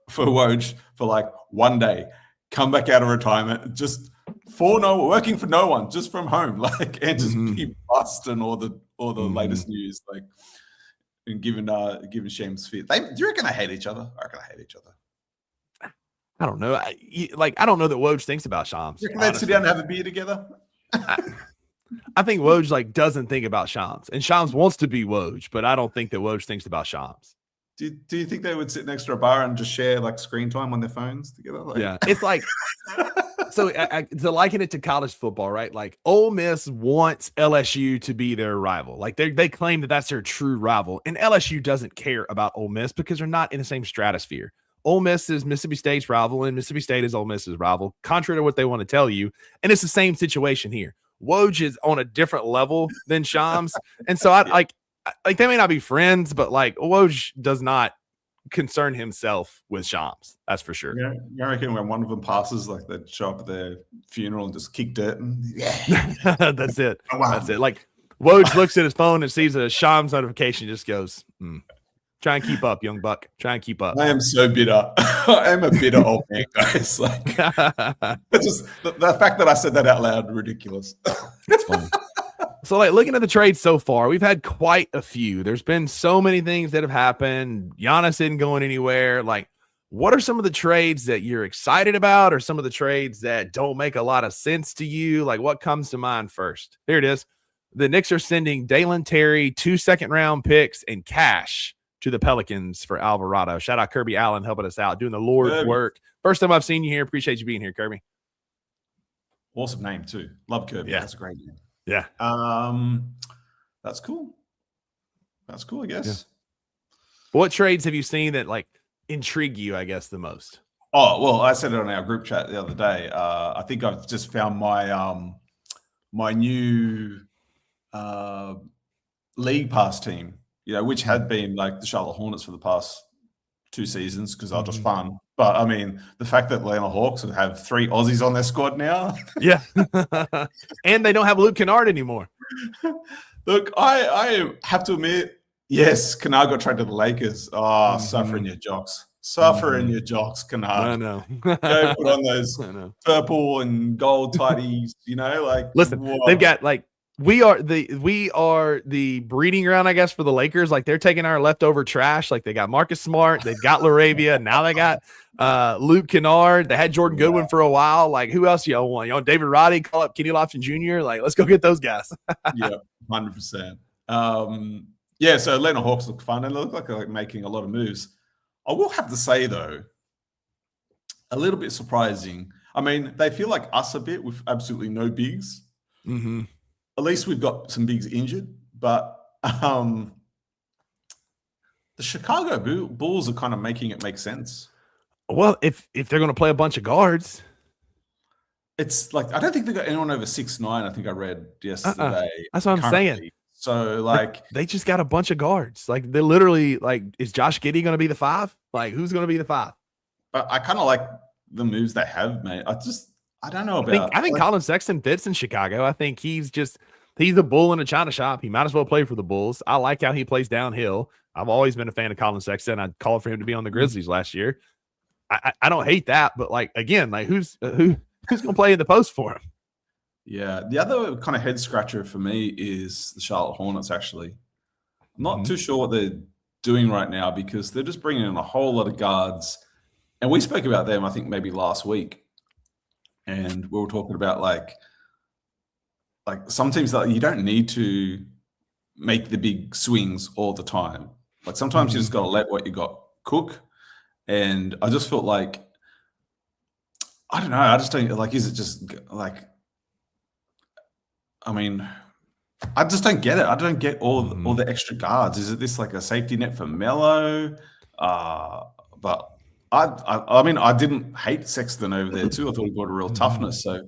Woj, for like one day, come back out of retirement, just working for no one, just from home, like, and just be busting all the latest news, like, and giving Shams fit. Do you reckon they hate each other? I reckon they hate each other. I don't know. I don't know that Woj thinks about Shams. You reckon they'd sit down and have a beer together? I think Woj, like, doesn't think about Shams, and Shams wants to be Woj, but I don't think that Woj thinks about Shams. Do you think they would sit next to a bar and just share, like, screen time on their phones together? Like... Yeah, it's like, so to liken it to college football, right? Like, Ole Miss wants LSU to be their rival. Like, they claim that that's their true rival, and LSU doesn't care about Ole Miss because they're not in the same stratosphere. Ole Miss is Mississippi State's rival, and Mississippi State is Ole Miss's rival, contrary to what they want to tell you. And it's the same situation here. Woj is on a different level than Shams, and so I like they may not be friends, but like Woj does not concern himself with Shams. That's for sure. Yeah, you reckon when one of them passes, like, they'd show up at their funeral and just kick dirt and That's it. That's it. Like, Woj looks at his phone and sees a Shams notification, just goes, Try and keep up, young buck. Try and keep up. I am so bitter. I am a bitter old man, guys. Like, it's just the fact that I said that out loud, ridiculous. It's funny. So, like, looking at the trades so far, we've had quite a few. There's been so many things that have happened. Giannis isn't going anywhere. Like, what are some of the trades that you're excited about, or some of the trades that don't make a lot of sense to you? Like, what comes to mind first? Here it is. The Knicks are sending Dalen Terry 2 second-round picks and cash to the Pelicans for Alvarado. Shout out Kirby Allen helping us out, doing the Lord's work. First time I've seen you here. Appreciate you being here, Kirby. Awesome name too. Love Kirby. Yeah. That's a great name. Yeah. That's cool. That's cool, I guess. Yeah. What trades have you seen that, like, intrigue you, I guess, the most? Oh, well, I said it on our group chat the other day. I think I've just found my my new league pass team, which had been like the Charlotte Hornets for the past 2 seasons because they're just fun. But I mean, the fact that Atlanta Hawks have 3 Aussies on their squad now. Yeah. And they don't have Luke Kennard anymore. Look, I have to admit, yes, Kennard got traded to the Lakers. Oh, suffering your jocks. Suffering your jocks, Kennard. I know. Go put on those purple and gold tighties, like. Listen, whoa. they've got, like, we are the breeding ground, I guess, for the Lakers. Like, they're taking our leftover trash. Like, they got Marcus Smart, they've got LaRavia, now they got Luke Kennard. They had Jordan Goodwin for a while. Like, who else y'all want? David Roddy, call up Kenny Lofton Jr. Like, let's go get those guys. Yeah, 100%. Yeah, so Atlanta Hawks look fun and they look like they're making a lot of moves. I will have to say, though, a little bit surprising. I mean, they feel like us a bit with absolutely no bigs. Mm-hmm. at least we've got some bigs injured, but the Chicago Bulls are kind of making it make sense. Well, if they're going to play a bunch of guards, it's like I don't think they got anyone over 6'9". I think I read yesterday. That's what I'm saying. So like they just got a bunch of guards. Like they literally like, is Josh Giddey going to be the 5? Like who's going to be the 5? But I kind of like the moves they have made. I don't know about. I think Colin Sexton fits in Chicago. I think he's a bull in a china shop. He might as well play for the Bulls. I like how he plays downhill. I've always been a fan of Colin Sexton. I'd call for him to be on the Grizzlies last year. I don't hate that, but like again, like who's going to play in the post for him? Yeah, the other kind of head scratcher for me is the Charlotte Hornets. Actually, I'm not too sure what they're doing right now because they're just bringing in a whole lot of guards, and we spoke about them I think maybe last week, and we were talking about like some teams that you don't need to make the big swings all the time. Like sometimes you just got to let what you got cook. And I just felt like, I don't know. I just don't like, is it just like, I mean, I just don't get it. I don't get all the extra guards. Is it this like a safety net for Melo? But I mean, I didn't hate Sexton over there too. I thought he brought a real toughness. So,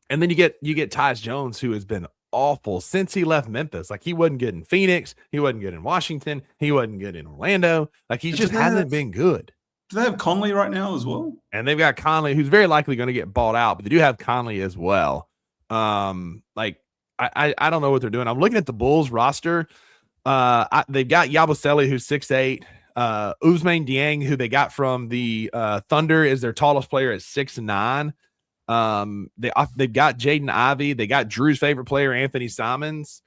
and then you get Tyus Jones, who has been awful since he left Memphis. Like he wasn't good in Phoenix, he wasn't good in Washington, he wasn't good in Orlando. Like he just hasn't been good. Do they have Conley right now as well? And they've got Conley, who's very likely going to get bought out, but they do have Conley as well. Like I don't know what they're doing. I'm looking at the Bulls roster. They've got Yabusele, who's 6'8". Ousmane Dieng, who they got from the Thunder, is their tallest player at 6'9". They've got Jaden Ivey. They got Drew's favorite player, Anthony Simons.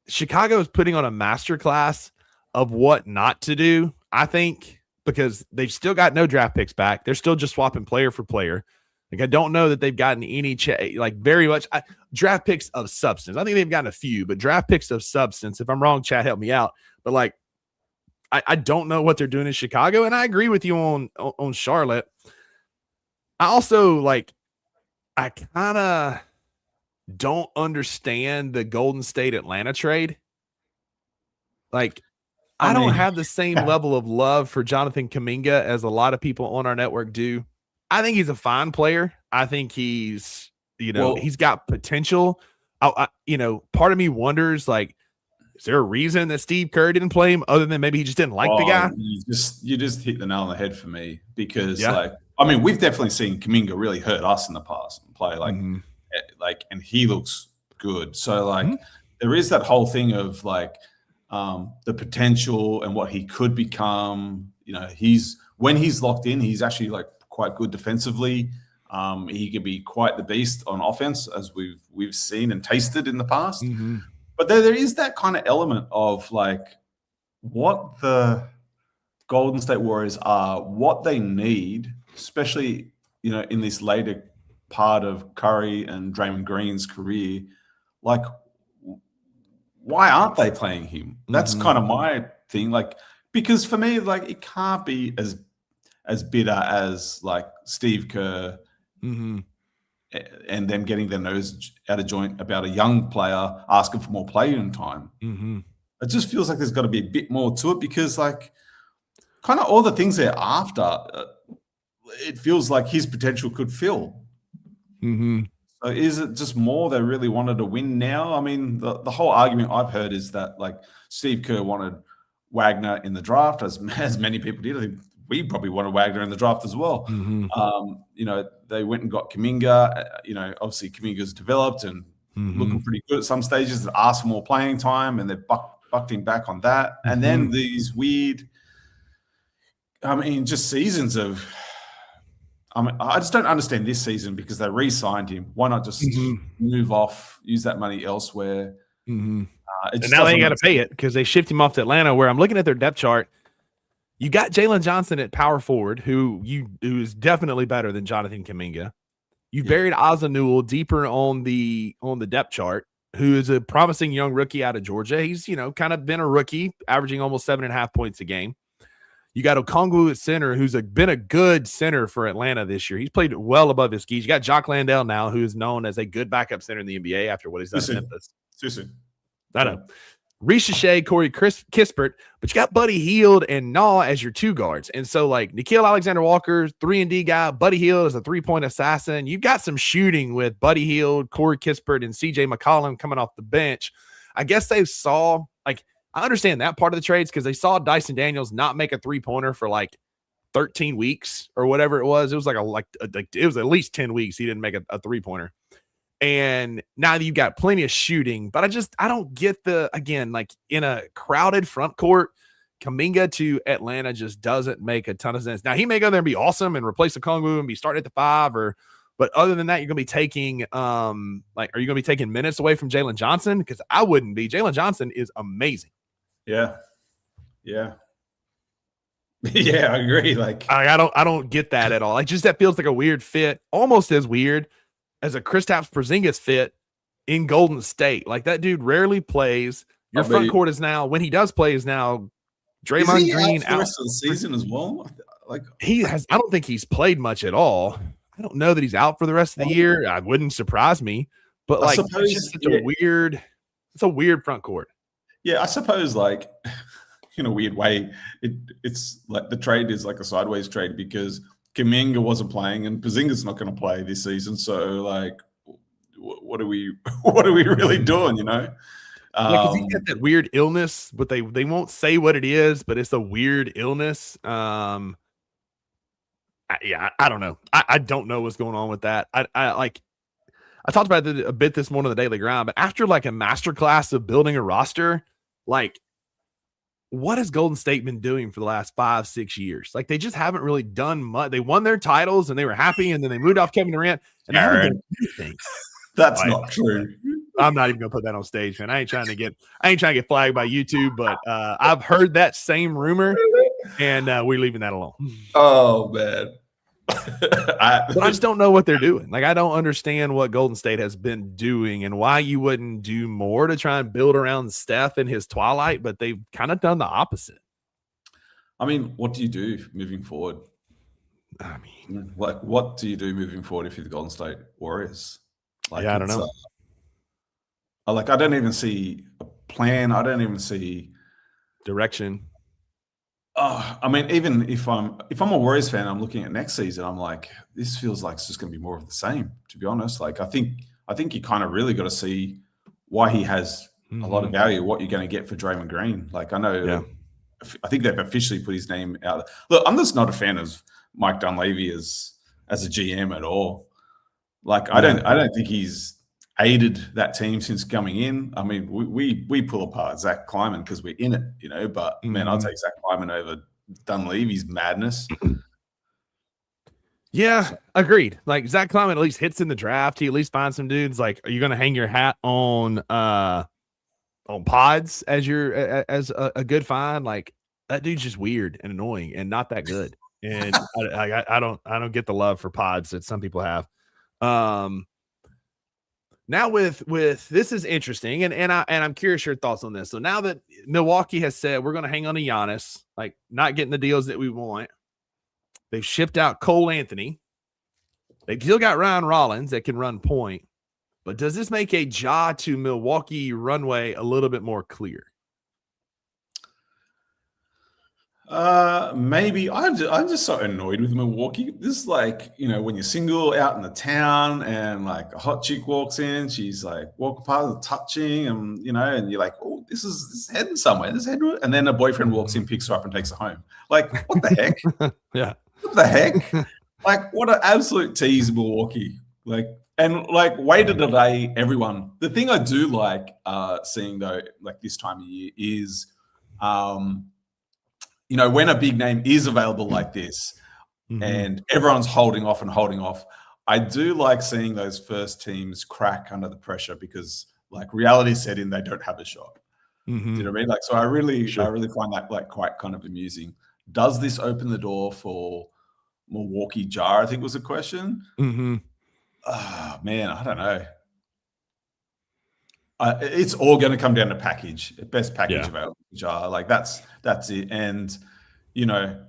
Chicago is putting on a masterclass of what not to do, I think, because they've still got no draft picks back. They're still just swapping player for player. Like I don't know that they've gotten any very much draft picks of substance. I think they've gotten a few, but draft picks of substance. If I'm wrong, Chad, help me out. But like, I don't know what they're doing in Chicago, and I agree with you on Charlotte. I also I kind of don't understand the Golden State Atlanta trade. Like, I don't have the same level of love for Jonathan Kuminga as a lot of people on our network do. I think he's a fine player. I think he's, he's got potential. Part of me wonders, like, is there a reason that Steve Kerr didn't play him other than maybe he just didn't like the guy? You just hit the nail on the head for me because, we've definitely seen Kuminga really hurt us in the past and play and he looks good. So there is that whole thing of the potential and what he could become. When he's locked in, he's actually quite good defensively. He could be quite the beast on offense, as we've seen and tasted in the past. But there is that kind of element of what the Golden State Warriors are, what they need, especially in this later part of Curry and Draymond Green's career. Like, why aren't they playing him? That's kind of my thing. Because for me, it can't be as bitter as Steve Kerr and them getting their nose out of joint about a young player asking for more playing time. It just feels like there's got to be a bit more to it because kind of all the things they're after, it feels like his potential could fill. So is it just more they really wanted to win now? I mean, the whole argument I've heard is that Steve Kerr wanted Wagner in the draft, as many people did. I think we probably wanted Wagner in the draft as well. They went and got Kuminga. Obviously Kuminga's developed and looking pretty good at some stages. They asked for more playing time, and they've bucked him back on that. And then these weird, just seasons of. I just don't understand this season because they re-signed him. Why not just move off, use that money elsewhere? And now they got to pay it because they shipped him off to Atlanta, where I'm looking at their depth chart. You got Jalen Johnson at power forward, who is definitely better than Jonathan Kuminga. You buried Asa Newell deeper on the depth chart, who is a promising young rookie out of Georgia. He's kind of been a rookie, averaging almost 7.5 points a game. You got Okongwu at center, who's been a good center for Atlanta this year. He's played well above his skis. You got Jock Landale now, who is known as a good backup center in the NBA after what he's done in Memphis. Too soon. I know. Reese Shea, Corey Kispert, but you got Buddy Hield and Naw as your 2 guards. And so, like, Nickeil Alexander-Walker, 3-and-D guy. Buddy Hield is a 3-point assassin. You've got some shooting with Buddy Hield, Corey Kispert, and CJ McCollum coming off the bench. I guess they saw, like, I understand that part of the trades because they saw Dyson Daniels not make a 3-pointer for, like, 13 weeks or whatever it was. It was it was at least 10 weeks he didn't make a 3-pointer. And now you've got plenty of shooting, but I don't get again, like in a crowded front court, Kuminga to Atlanta just doesn't make a ton of sense. Now he may go there and be awesome and replace the Okongwu and be starting at the 5 but other than that, you're going to be taking, are you going to be taking minutes away from Jalen Johnson? Because I wouldn't be. Jalen Johnson is amazing. Yeah. Yeah, I agree. Like I don't get that at all. Like just that feels like a weird fit, almost as weird as a Kristaps Porzingis fit in Golden State. Like that dude rarely plays. Your front court is now, when he does play, is now Draymond Green out for the rest of the season as well. Like I don't think he's played much at all. I don't know that he's out for the rest of the year. It wouldn't surprise me. But like it's just such it's a weird front court. Yeah, I suppose like in a weird way, it's like the trade is like a sideways trade because Kuminga wasn't playing and Porzingis not going to play this season. So like, what are we really doing? You know, because he got that weird illness, but they won't say what it is, but it's a weird illness. I don't know. I don't know what's going on with that. I talked about it a bit this morning on the Daily Grind, but after like a masterclass of building a roster, like what has Golden State been doing for the last 5-6 years? Like they just haven't really done much. They won their titles and they were happy, and then they moved off Kevin Durant. And they haven't done anything. That's not true. I'm not even gonna put that on stage, man. I ain't trying to get flagged by YouTube, but I've heard that same rumor, and we're leaving that alone. Oh man. But I just don't know what they're doing. Like I don't understand what Golden State has been doing and why you wouldn't do more to try and build around Steph in his twilight, but they've kind of done the opposite. I mean, what do you do moving forward? I mean, like, what do you do moving forward if you're the Golden State Warriors? Like, I don't know. I don't even see a plan. I don't even see direction. I mean, even if I'm a Warriors fan, I'm looking at next season. I'm like, this feels like it's just going to be more of the same. To be honest, like I think you kind of really got to see why he has a lot of value. What you're going to get for Draymond Green. Like I know, I think they've officially put his name out. Look, I'm just not a fan of Mike Dunleavy as a GM at all. Like I don't think he's aided that team since coming in. I mean, we pull apart Zach Kleiman because we're in it, you know. But man, I'll take Zach Kleiman over Dunleavy's madness. Yeah, agreed. Like Zach Kleiman at least hits in the draft. He at least finds some dudes. Like, are you going to hang your hat on Pods as a good find? Like that dude's just weird and annoying and not that good. And I don't get the love for Pods that some people have. Now with this is interesting, and I'm curious your thoughts on this. So now that Milwaukee has said we're going to hang on to Giannis, like not getting the deals that we want, they've shipped out Cole Anthony. They've still got Ryan Rollins that can run point, but does this make a Ja to Milwaukee runway a little bit more clear? Maybe I'm just so annoyed with Milwaukee. This is like, you know, when you're single out in the town and like a hot chick walks in, she's like walking past, touching, and you know, and you're like, oh, this is heading somewhere. And then a boyfriend walks in, picks her up, and takes her home. Like, what the heck? Yeah, what the heck? Like, what an absolute tease, Milwaukee. Like, and like, wait a day, everyone. The thing I do like seeing though, like this time of year, is you know, when a big name is available like this and everyone's holding off, I do like seeing those first teams crack under the pressure because like reality set in, they don't have a shot. Do you know what I mean? Like, so I really find that like quite kind of amusing. Does this open the door for Milwaukee Jar? I think was a question. Oh, man, I don't know. It's all going to come down to package, best package available. Jar, like that's it. And you know,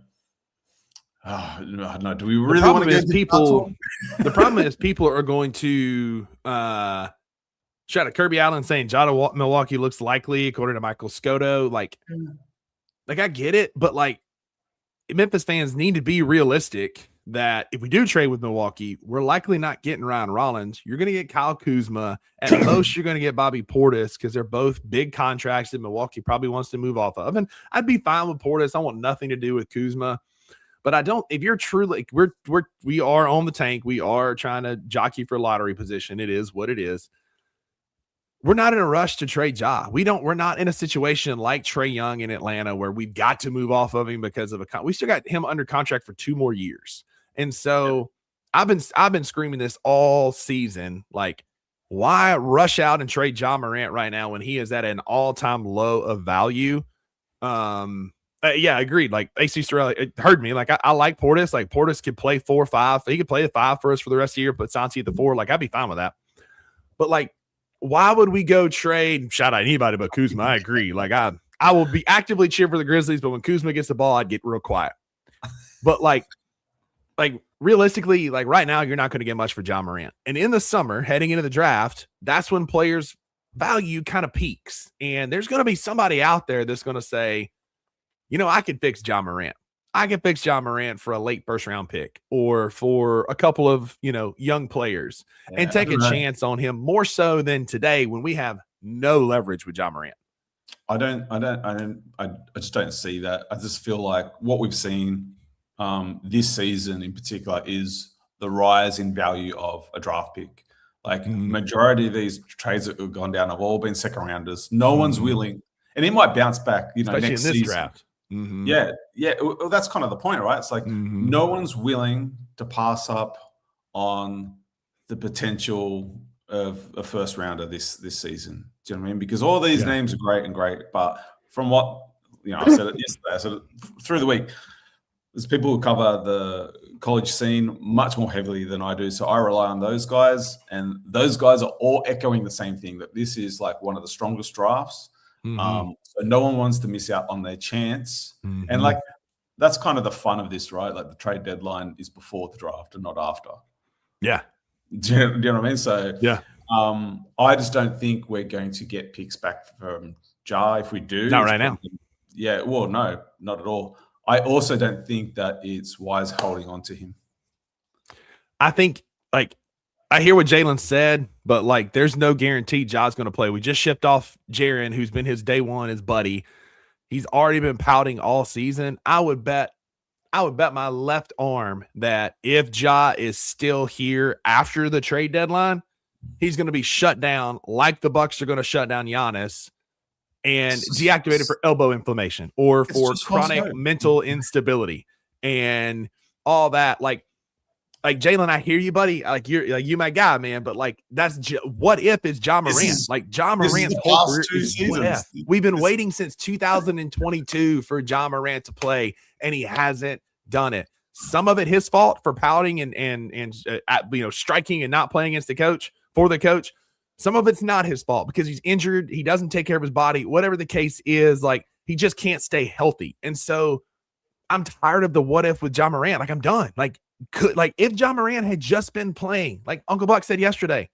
I don't know. Do we really want to get people? The problem is people are going to shout out Kirby Allen saying Jada Milwaukee looks likely according to Michael Scotto. Like I get it, but like Memphis fans need to be realistic that if we do trade with Milwaukee, we're likely not getting Ryan Rollins. You're going to get Kyle Kuzma. At most, you're going to get Bobby Portis because they're both big contracts that Milwaukee probably wants to move off of. And I'd be fine with Portis. I want nothing to do with Kuzma. But I don't, if you're truly, we are on the tank. We are trying to jockey for lottery position. It is what it is. We're not in a rush to trade Ja. We're not in a situation like Trae Young in Atlanta where we've got to move off of him because of we still got him under contract for 2 more years. And so I've been screaming this all season. Like, why rush out and trade Ja Morant right now when he is at an all-time low of value? Yeah, agreed. Like AC Sorelli, it heard me. Like I like Portis. Like Portis could play 4 or 5. He could play the 5 for us for the rest of the year, but Santi at the 4. Like I'd be fine with that. But like, why would we go trade? Shout out anybody but Kuzma. I agree. Like I will be actively cheer for the Grizzlies, but when Kuzma gets the ball, I'd get real quiet. But like realistically, like right now, you're not going to get much for Ja Morant. And in the summer, heading into the draft, that's when players' value kind of peaks. And there's going to be somebody out there that's going to say, you know, I could fix Ja Morant. I could fix Ja Morant for a late first round pick or for a couple of, you know, young players and take a chance on him more so than today when we have no leverage with Ja Morant. I just don't see that. I just feel like what we've seen this season in particular is the rise in value of a draft pick. Like majority of these trades that have gone down have all been second rounders. No one's willing, and it might bounce back, you know, especially next in this season. Draft. Yeah. Well, that's kind of the point, right? It's like no one's willing to pass up on the potential of a first rounder this season. Do you know what I mean? Because all these names are great, but from what I said it yesterday, I said it through the week. There's people who cover the college scene much more heavily than I do. So I rely on those guys. And those guys are all echoing the same thing, that this is like one of the strongest drafts. So no one wants to miss out on their chance. And like, that's kind of the fun of this, right? Like the trade deadline is before the draft and not after. Yeah. Do you know what I mean? So yeah. I just don't think we're going to get picks back from Ja. If we do. Not right now. Yeah. Well, no, not at all. I also don't think that it's wise holding on to him. I think, like, I hear what Jalen said, but, like, there's no guarantee Ja's going to play. We just shipped off Jaren, who's been his day one, his buddy. He's already been pouting all season. I would bet my left arm that if Ja is still here after the trade deadline, he's going to be shut down like the Bucks are going to shut down Giannis and deactivated for elbow inflammation or for chronic mental instability and all that. Like Jalen, I hear you, buddy. Like you my guy, man. But like, that's what if it's Ja Morant? Like Ja Morant's whole career is, we've been waiting since 2022 for Ja Morant to play, and he hasn't done it. Some of it his fault for pouting and striking and not playing against the coach for the coach. Some of it's not his fault because he's injured. He doesn't take care of his body. Whatever the case is, like he just can't stay healthy. And so I'm tired of the what if with Ja Morant. Like I'm done. Like if Ja Morant had just been playing, like Uncle Buck said yesterday,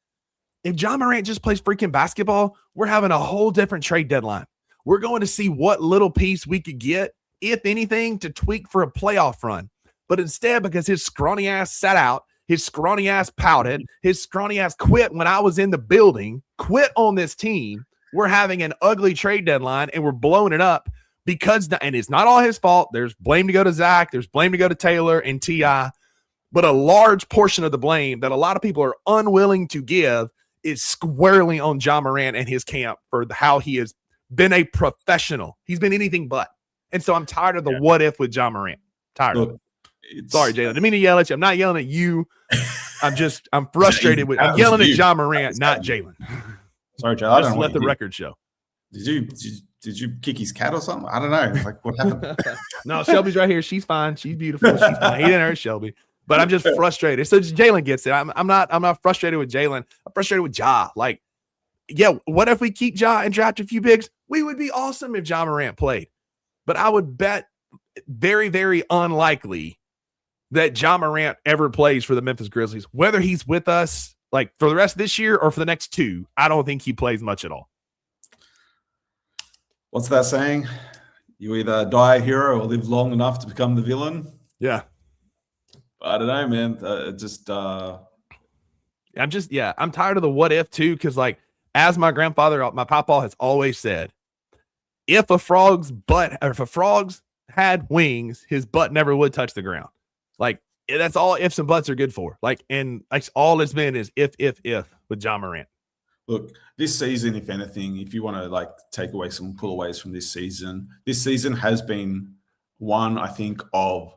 if Ja Morant just plays freaking basketball, we're having a whole different trade deadline. We're going to see what little piece we could get, if anything, to tweak for a playoff run. But instead, because his scrawny ass sat out, his scrawny ass pouted, his scrawny ass quit when I was in the building, quit on this team, we're having an ugly trade deadline and we're blowing it up and it's not all his fault. There's blame to go to Zach. There's blame to go to Taylor and T.I. But a large portion of the blame that a lot of people are unwilling to give is squarely on Ja Morant and his camp for how he has been a professional. He's been anything but. And so I'm tired of the what if with Ja Morant. Tired of it. Sorry, Jalen. I didn't mean to yell at you. I'm not yelling at you. I'm frustrated with. I'm yelling at Ja Morant, not Jalen. Sorry, Jalen. Just let the record show. Did you kick his cat or something? I don't know. Like what happened? No, Shelby's right here. She's fine. She's beautiful. She's fine. He didn't hurt Shelby. But I'm just frustrated. So Jalen gets it. I'm not frustrated with Jalen. I'm frustrated with Ja. Like, yeah, what if we keep Ja and draft a few bigs? We would be awesome if Ja Morant played. But I would bet very, very unlikely that Ja Morant ever plays for the Memphis Grizzlies. Whether he's with us like for the rest of this year or for the next 2, I don't think he plays much at all. What's that saying? You either die a hero or live long enough to become the villain. Yeah. I don't know, man. I'm tired of the what if too, because like as my grandfather, my papa has always said, if a frog's had wings, his butt never would touch the ground. Like that's all ifs and buts are good for. Like, and like all it's been is if with Ja Morant. Look, this season, if anything, if you want to like take away some pull-aways from this season has been one, I think, of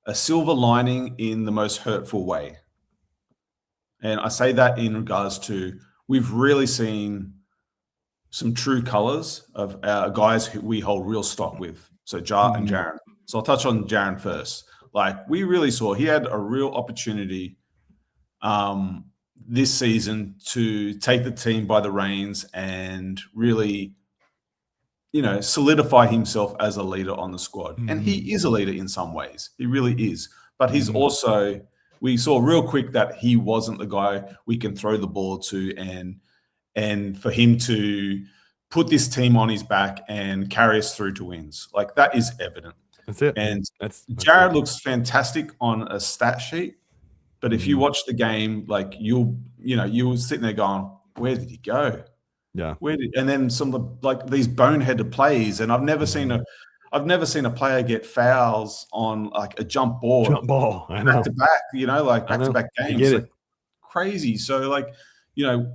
a silver lining in the most hurtful way. And I say that in regards to we've really seen some true colors of guys who we hold real stock with. So Ja and Jaren. So I'll touch on Jaren first. Like we really saw he had a real opportunity this season to take the team by the reins and really, solidify himself as a leader on the squad. And he is a leader in some ways. He really is. But he's also, we saw real quick that he wasn't the guy we can throw the ball to and for him to put this team on his back and carry us through to wins. Like that is evident. That's it. And that's Jared it. looks fantastic on a stat sheet. But if you watch the game, like you'll sitting there going, where did he go? Yeah. And then some of the, like these boneheaded plays, and I've never seen a player get fouls on like a jump ball. I know. Back to back, back to back games. Like, crazy. So like,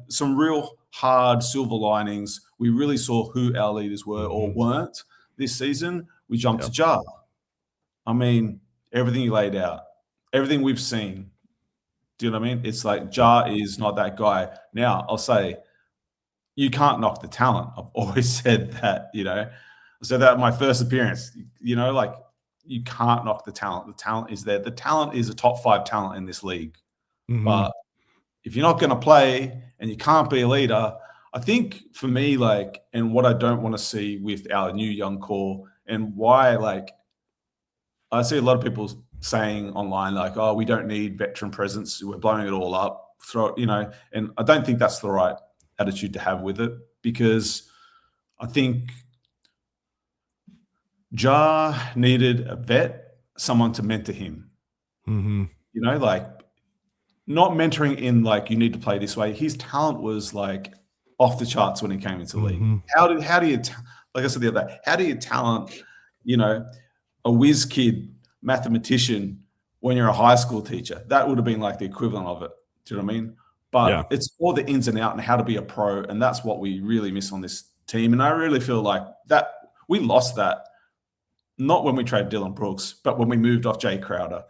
some real hard silver linings. We really saw who our leaders were or weren't this season. We jumped to Ja. I mean, everything he laid out, everything we've seen. Do you know what I mean? It's like Ja is not that guy. Now, I'll say you can't knock the talent. I've always said that, I said that in my first appearance, like you can't knock the talent. The talent is there. The talent is a top 5 talent in this league. But if you're not going to play and you can't be a leader, I think for me, like, and what I don't want to see with our new young core and why, like, I see a lot of people saying online, like, oh, we don't need veteran presence. We're blowing it all up. And I don't think that's the right attitude to have with it because I think Ja needed a vet, someone to mentor him. Like not mentoring in like you need to play this way. His talent was like off the charts when he came into the league. How do you like I said the other day, how do you talent, a whiz kid mathematician when you're a high school teacher? That would have been like the equivalent of it. Do you know what I mean? But it's all the ins and outs and how to be a pro, and that's what we really miss on this team. And I really feel like that we lost that not when we traded Dylan Brooks, but when we moved off Jay Crowder.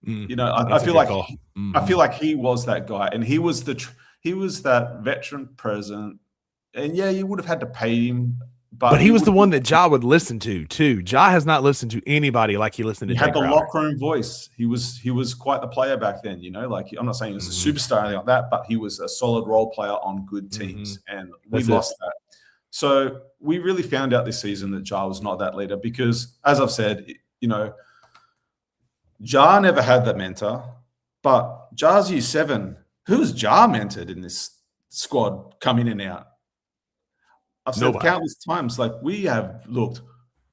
I feel like he was that guy, and he was that veteran present. And you would have had to pay him. But he was the one that Ja would listen to too. Ja has not listened to anybody like he listened to. He had the locker room voice. He was quite the player back then. Like I'm not saying he was a superstar or anything like that, but he was a solid role player on good teams, and we lost that. So we really found out this season that Ja was not that leader because, as I've said, Ja never had that mentor, but Ja's year 7. Who's Ja mentored in this squad coming in and out? I've said countless times, like we have looked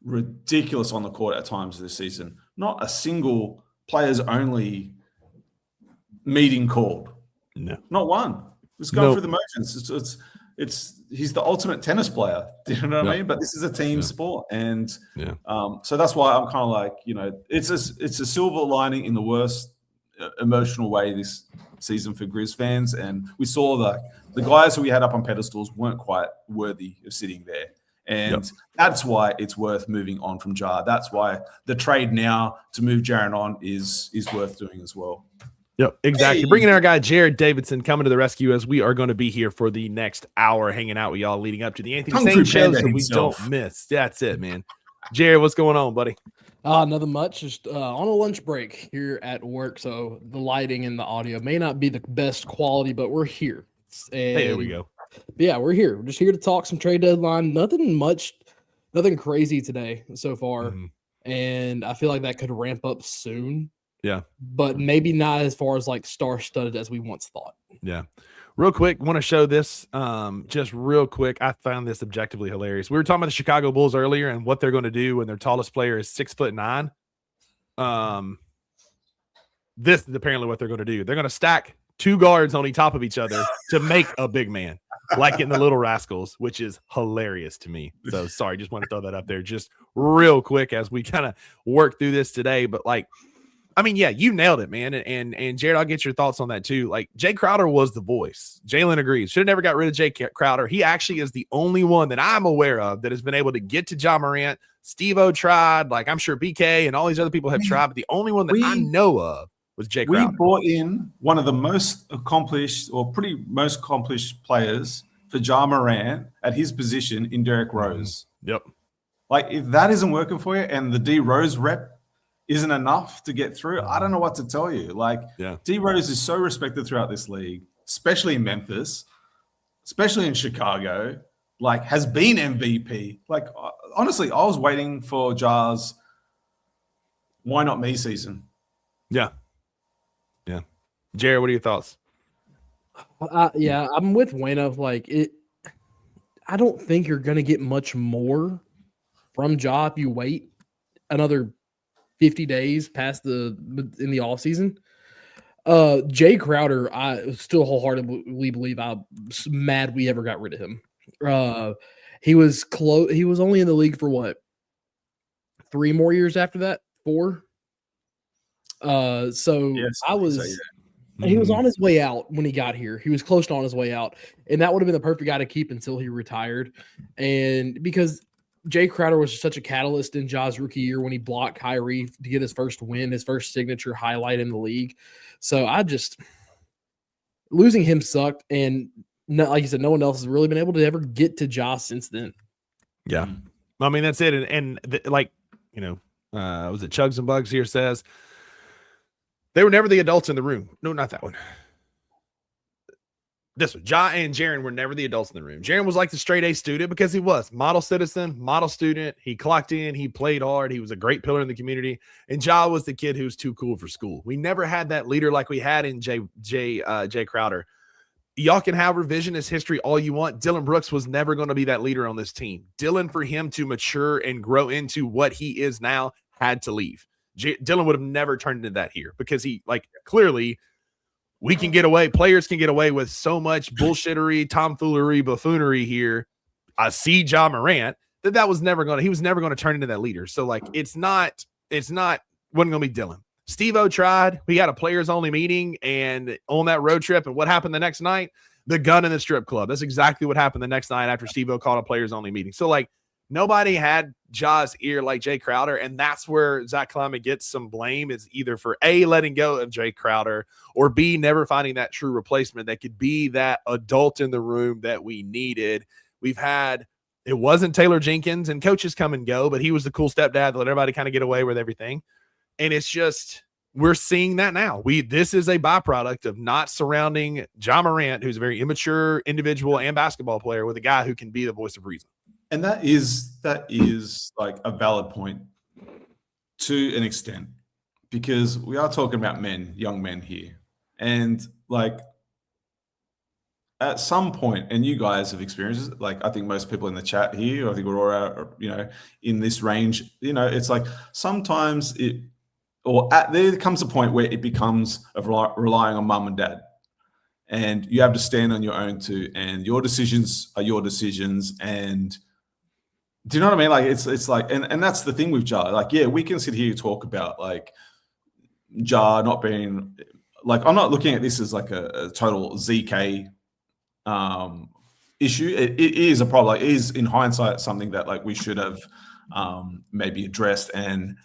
ridiculous on the court at times this season. Not a single players only meeting called. No, not one. Just going through the motions. He's the ultimate tennis player. Do you know what I mean? But this is a team sport, and so that's why I'm kind of like, it's a silver lining in the worst emotional way this season for Grizz fans, and we saw the guys who we had up on pedestals weren't quite worthy of sitting there, and that's why it's worth moving on from Ja. That's why the trade now to move Jaren on is worth doing as well. Yep, exactly. Bringing our guy Jared Davidson coming to the rescue as we are going to be here for the next hour, hanging out with y'all, leading up to the Anthony Saint show, so we don't miss. That's it, man. Jared, what's going on, buddy? Nothing much. Just on a lunch break here at work, so the lighting and the audio may not be the best quality, but we're here. And, hey, there we go. Yeah, we're here. We're just here to talk some trade deadline. Nothing much, nothing crazy today so far. and I feel like that could ramp up soon. Yeah. But maybe not as far as like star-studded as we once thought. Yeah. Real quick, want to show this just real quick. I found this objectively hilarious. We were talking about the Chicago Bulls earlier and what they're going to do when their tallest player is 6'9". This is apparently what they're going to do. They're going to stack 2 guards on top of each other to make a big man, like in the Little Rascals, which is hilarious to me. So sorry, just want to throw that up there just real quick as we kind of work through this today. But like, I mean, yeah, you nailed it, man. And Jared, I'll get your thoughts on that too. Like, Jay Crowder was the voice. Jalen agrees. Should have never got rid of Jay Crowder. He actually is the only one that I'm aware of that has been able to get to Ja Morant. Steve-O tried. Like, I'm sure BK and all these other people have tried, but the only one that I know of was Jay Crowder. We brought in one of the most accomplished players for Ja Morant at his position in Derrick Rose. Yep. Like, if that isn't working for you and the D Rose rep isn't enough to get through, I don't know what to tell you. Like, D Rose is so respected throughout this league, especially in Memphis, especially in Chicago, like has been MVP. Like, honestly, I was waiting for Ja's why not me season. Yeah. Yeah. Jared, what are your thoughts? Yeah, I'm with Wayno. Like, I don't think you're going to get much more from Ja if you wait another 50 days past in the off season. Jay Crowder, I still wholeheartedly believe I'm mad we ever got rid of him. He was close. He was only in the league for what? 3 more years after that? 4. So yes, I was. So, yeah. He was on his way out when he got here. He was close to on his way out, and that would have been the perfect guy to keep until he retired. And because Jay Crowder was such a catalyst in Ja's rookie year when he blocked Kyrie to get his first win, his first signature highlight in the league. So losing him sucked. And like you said, no one else has really been able to ever get to Ja since then. Yeah. I mean, that's it. And like, you know, was it Chugs and Bugs here says, they were never the adults in the room. No, not that one. This one. Ja and Jaren were never the adults in the room. Jaren was like the straight A student because he was model citizen, model student. He clocked in. He played hard. He was a great pillar in the community. And Ja was the kid who was too cool for school. We never had that leader like we had in Jay Crowder. Y'all can have revisionist history all you want. Dylan Brooks was never going to be that leader on this team. Dylan, for him to mature and grow into what he is now, had to leave. Dylan would have never turned into that here because he, like, clearly we can get away. Players can get away with so much bullshittery, tomfoolery, buffoonery here. I see Ja Morant that was never going to, he was never going to turn into that leader. So like, wasn't going to be Dylan. Steve-O tried. We had a players only meeting and on that road trip. And what happened the next night? The gun in the strip club. That's exactly what happened the next night after Steve-O called a players only meeting. So like, nobody had Ja's ear like Jay Crowder, and that's where Zach Kleiman gets some blame, is either for A, letting go of Jay Crowder, or B, never finding that true replacement that could be that adult in the room that we needed. It wasn't Taylor Jenkins, and coaches come and go, but he was the cool stepdad that let everybody kind of get away with everything. And it's just, we're seeing that now. This is a byproduct of not surrounding Ja Morant, who's a very immature individual and basketball player, with a guy who can be the voice of reason. And that is like a valid point to an extent, because we are talking about young men here. And like at some point, and you guys have experienced it, like I think most people in the chat here, I think we're all, in this range, it's like sometimes there comes a point where it becomes of relying on mum and dad. And you have to stand on your own too. And your decisions are your decisions. And do you know what I mean? Like it's like, and that's the thing with Ja. Like, yeah, we can sit here and talk about like Ja not being like, I'm not looking at this as like a total ZK issue. It is a problem. Like, it is in hindsight something that like we should have maybe addressed. And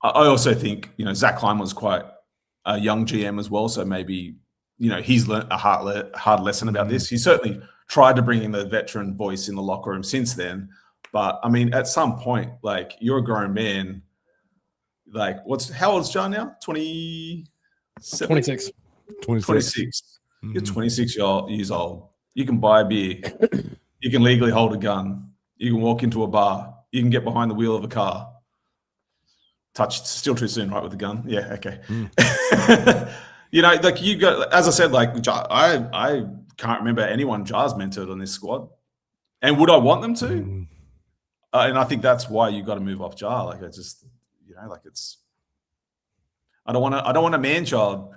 I also think, Zach Kleiman was quite a young GM as well. So maybe, he's learned a hard lesson about this. He certainly tried to bring in the veteran voice in the locker room since then. But I mean, at some point, like, you're a grown man. Like, how old is John now? 26. 26. You're 26 years old. You can buy a beer. You can legally hold a gun. You can walk into a bar. You can get behind the wheel of a car. Still too soon, right, with the gun? Yeah, okay. You know, like you got, as I said, like I can't remember anyone Jar's mentored on this squad. And would I want them to? And I think that's why you got to move off Jar. Like I just, you know, like I don't want a man child.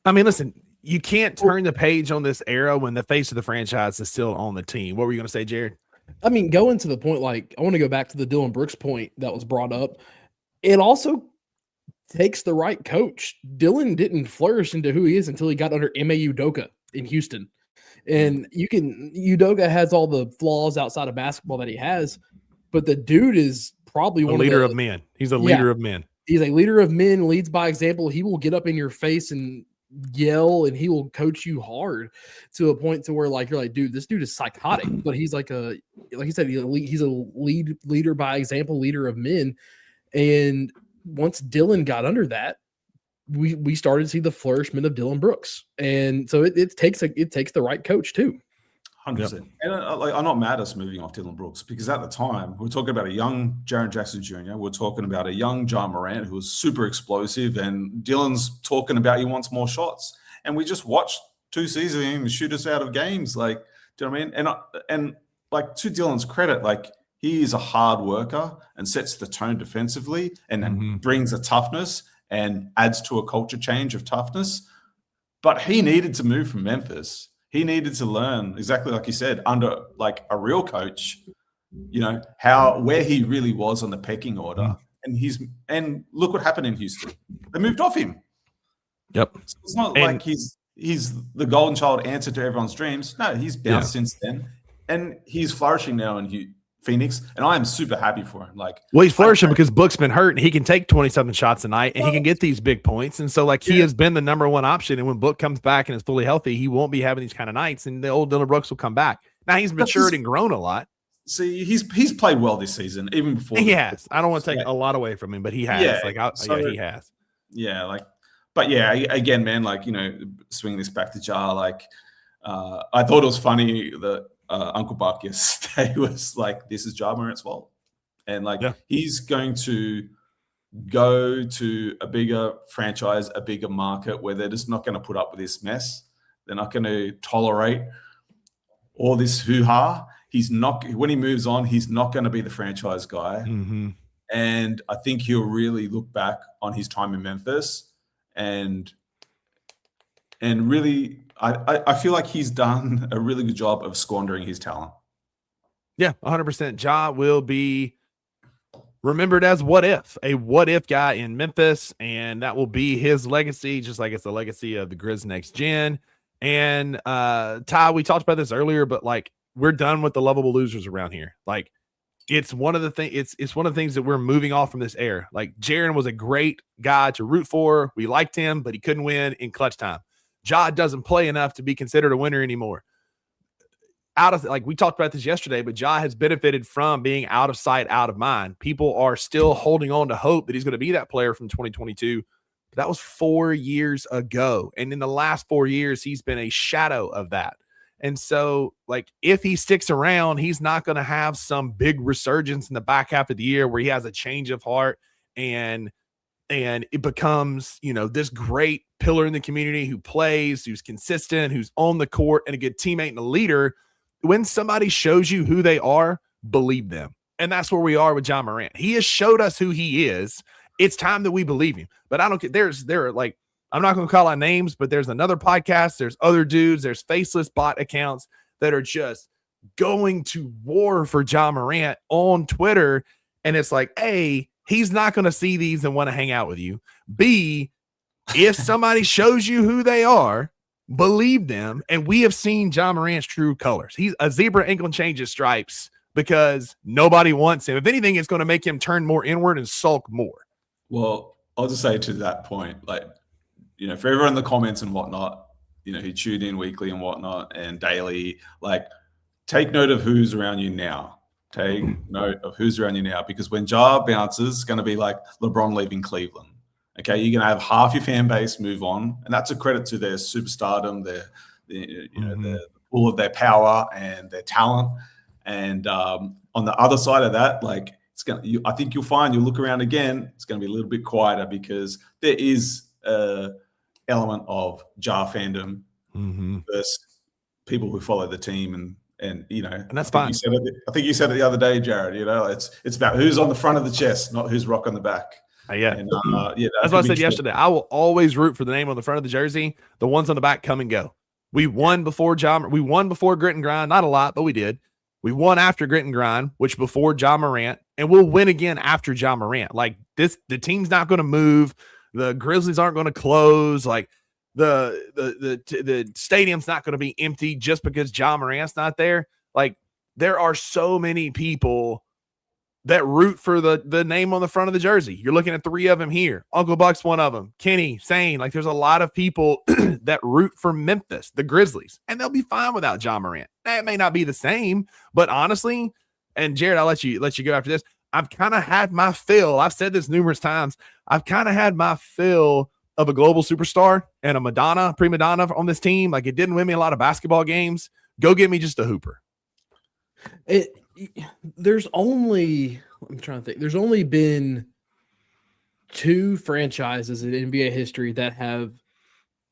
I mean, listen, you can't turn the page on this era when the face of the franchise is still on the team. What were you going to say, Jared? I mean, going to the point, like, I want to go back to the Dylan Brooks point that was brought up. It also takes the right coach. Dylan didn't flourish into who he is until he got under Ime Udoka in Houston. And Udoka has all the flaws outside of basketball that he has, but the dude is probably a leader of men. He's a leader of men. He's a leader of men, leads by example. He will get up in your face and yell, and he will coach you hard to a point to where, like, you're like, dude, this dude is psychotic, but he's like you said, he's a leader by example, leader of men. And once Dylan got under that, we started to see the flourishment of Dylan Brooks. And so it takes the right coach too. 100%. Yep. And I'm not mad at us moving off Dylan Brooks, because at the time we're talking about a young Jaren Jackson Jr. We're talking about a young Ja Morant who was super explosive, and Dylan's talking about he wants more shots. And we just watched 2 seasons of him shoot us out of games. Like, do you know what I mean? And like, to Dylan's credit, like, he is a hard worker and sets the tone defensively and brings a toughness and adds to a culture change of toughness. But he needed to move from Memphis. He needed to learn, exactly like you said, under like a real coach, you know, where he really was on the pecking order. And look what happened in Houston. They moved off him. Yep. So it's not like he's the golden child answer to everyone's dreams. No, he's bounced since then. And he's flourishing now in Phoenix, and I am super happy for him. Like, well, he's flourishing because Book's been hurt, and he can take 27 shots a night, and he can get these big points. And so, like, he has been the number one option. And when Book comes back and is fully healthy, he won't be having these kind of nights, and the old Dylan Brooks will come back. Now he's matured and grown a lot. See, he's played well this season, even before he has. I don't want to take a lot away from him, but he has. He has. Yeah, like, but yeah, again, man, like, you know, swinging this back to Jar, like, I thought it was funny that Uncle Buck yesterday was like, this is Ja Morant's fault. And like, he's going to go to a bigger franchise, a bigger market where they're just not going to put up with this mess. They're not going to tolerate all this hoo-ha. When he moves on, he's not going to be the franchise guy. And I think he'll really look back on his time in Memphis and really, I feel like he's done a really good job of squandering his talent. Yeah, 100%. Ja will be remembered as a what if guy in Memphis, and that will be his legacy, just like it's the legacy of the Grizz next gen. And Ty, we talked about this earlier, but like, we're done with the lovable losers around here. Like, it's one of the things. It's one of the things that we're moving off from this era. Like, Jaren was a great guy to root for. We liked him, but he couldn't win in clutch time. Ja doesn't play enough to be considered a winner anymore. We talked about this yesterday, but Ja has benefited from being out of sight, out of mind. People are still holding on to hope that he's going to be that player from 2022. But that was 4 years ago. And in the last 4 years, he's been a shadow of that. And so, like, if he sticks around, he's not going to have some big resurgence in the back half of the year where he has a change of heart and it becomes, you know, this great pillar in the community who plays, who's consistent, who's on the court, and a good teammate and a leader. When somebody shows you who they are, believe them. And that's where we are with Ja Morant. He has showed us who he is. It's time that we believe him. But I don't get there are like, I'm not going to call out names, but there's another podcast. There's other dudes. There's faceless bot accounts that are just going to war for Ja Morant on Twitter. And it's like, A, he's not going to see these and want to hang out with you. B, if somebody shows you who they are, believe them. And we have seen Ja Morant's true colors. He's a zebra ain't going to change his stripes because nobody wants him. If anything, it's going to make him turn more inward and sulk more. Well, I'll just say to that point, like, you know, for everyone in the comments and whatnot, you know, who tune in weekly and whatnot and daily, like, take note of who's around you now. Take note of who's around you now, because when Ja bounces, it's going to be like LeBron leaving Cleveland. Okay, you're going to have half your fan base move on, and that's a credit to their superstardom, the all of their power and their talent. And on the other side of that, like, I think you'll find you'll look around again. It's going to be a little bit quieter because there is a element of jar fandom versus people who follow the team, and that's fine. I think you said it the other day, Jared. It's about who's on the front of the chest, not who's rock on the back. Yeah, and, that's what I said yesterday. I will always root for the name on the front of the jersey. The ones on the back come and go. We won before we won before Grit and Grind, not a lot, but we did. We won after Grit and Grind, which before Ja Morant, and we'll win again after Ja Morant. Like this, the team's not going to move. The Grizzlies aren't going to close. Like the stadium's not going to be empty just because Ja Morant's not there. Like there are so many people that root for the name on the front of the jersey. You're looking at 3 of them here. Uncle Buck's one of them. Kenny, Sane. Like there's a lot of people that root for Memphis, the Grizzlies, and they'll be fine without Ja Morant. That may not be the same, but honestly, and Jared, I'll let you go after this. I've kind of had my fill. I've said this numerous times. I've kind of had my fill of a global superstar and a prima donna on this team. Like it didn't win me a lot of basketball games. Go get me just a hooper. There's only been 2 franchises in NBA history that have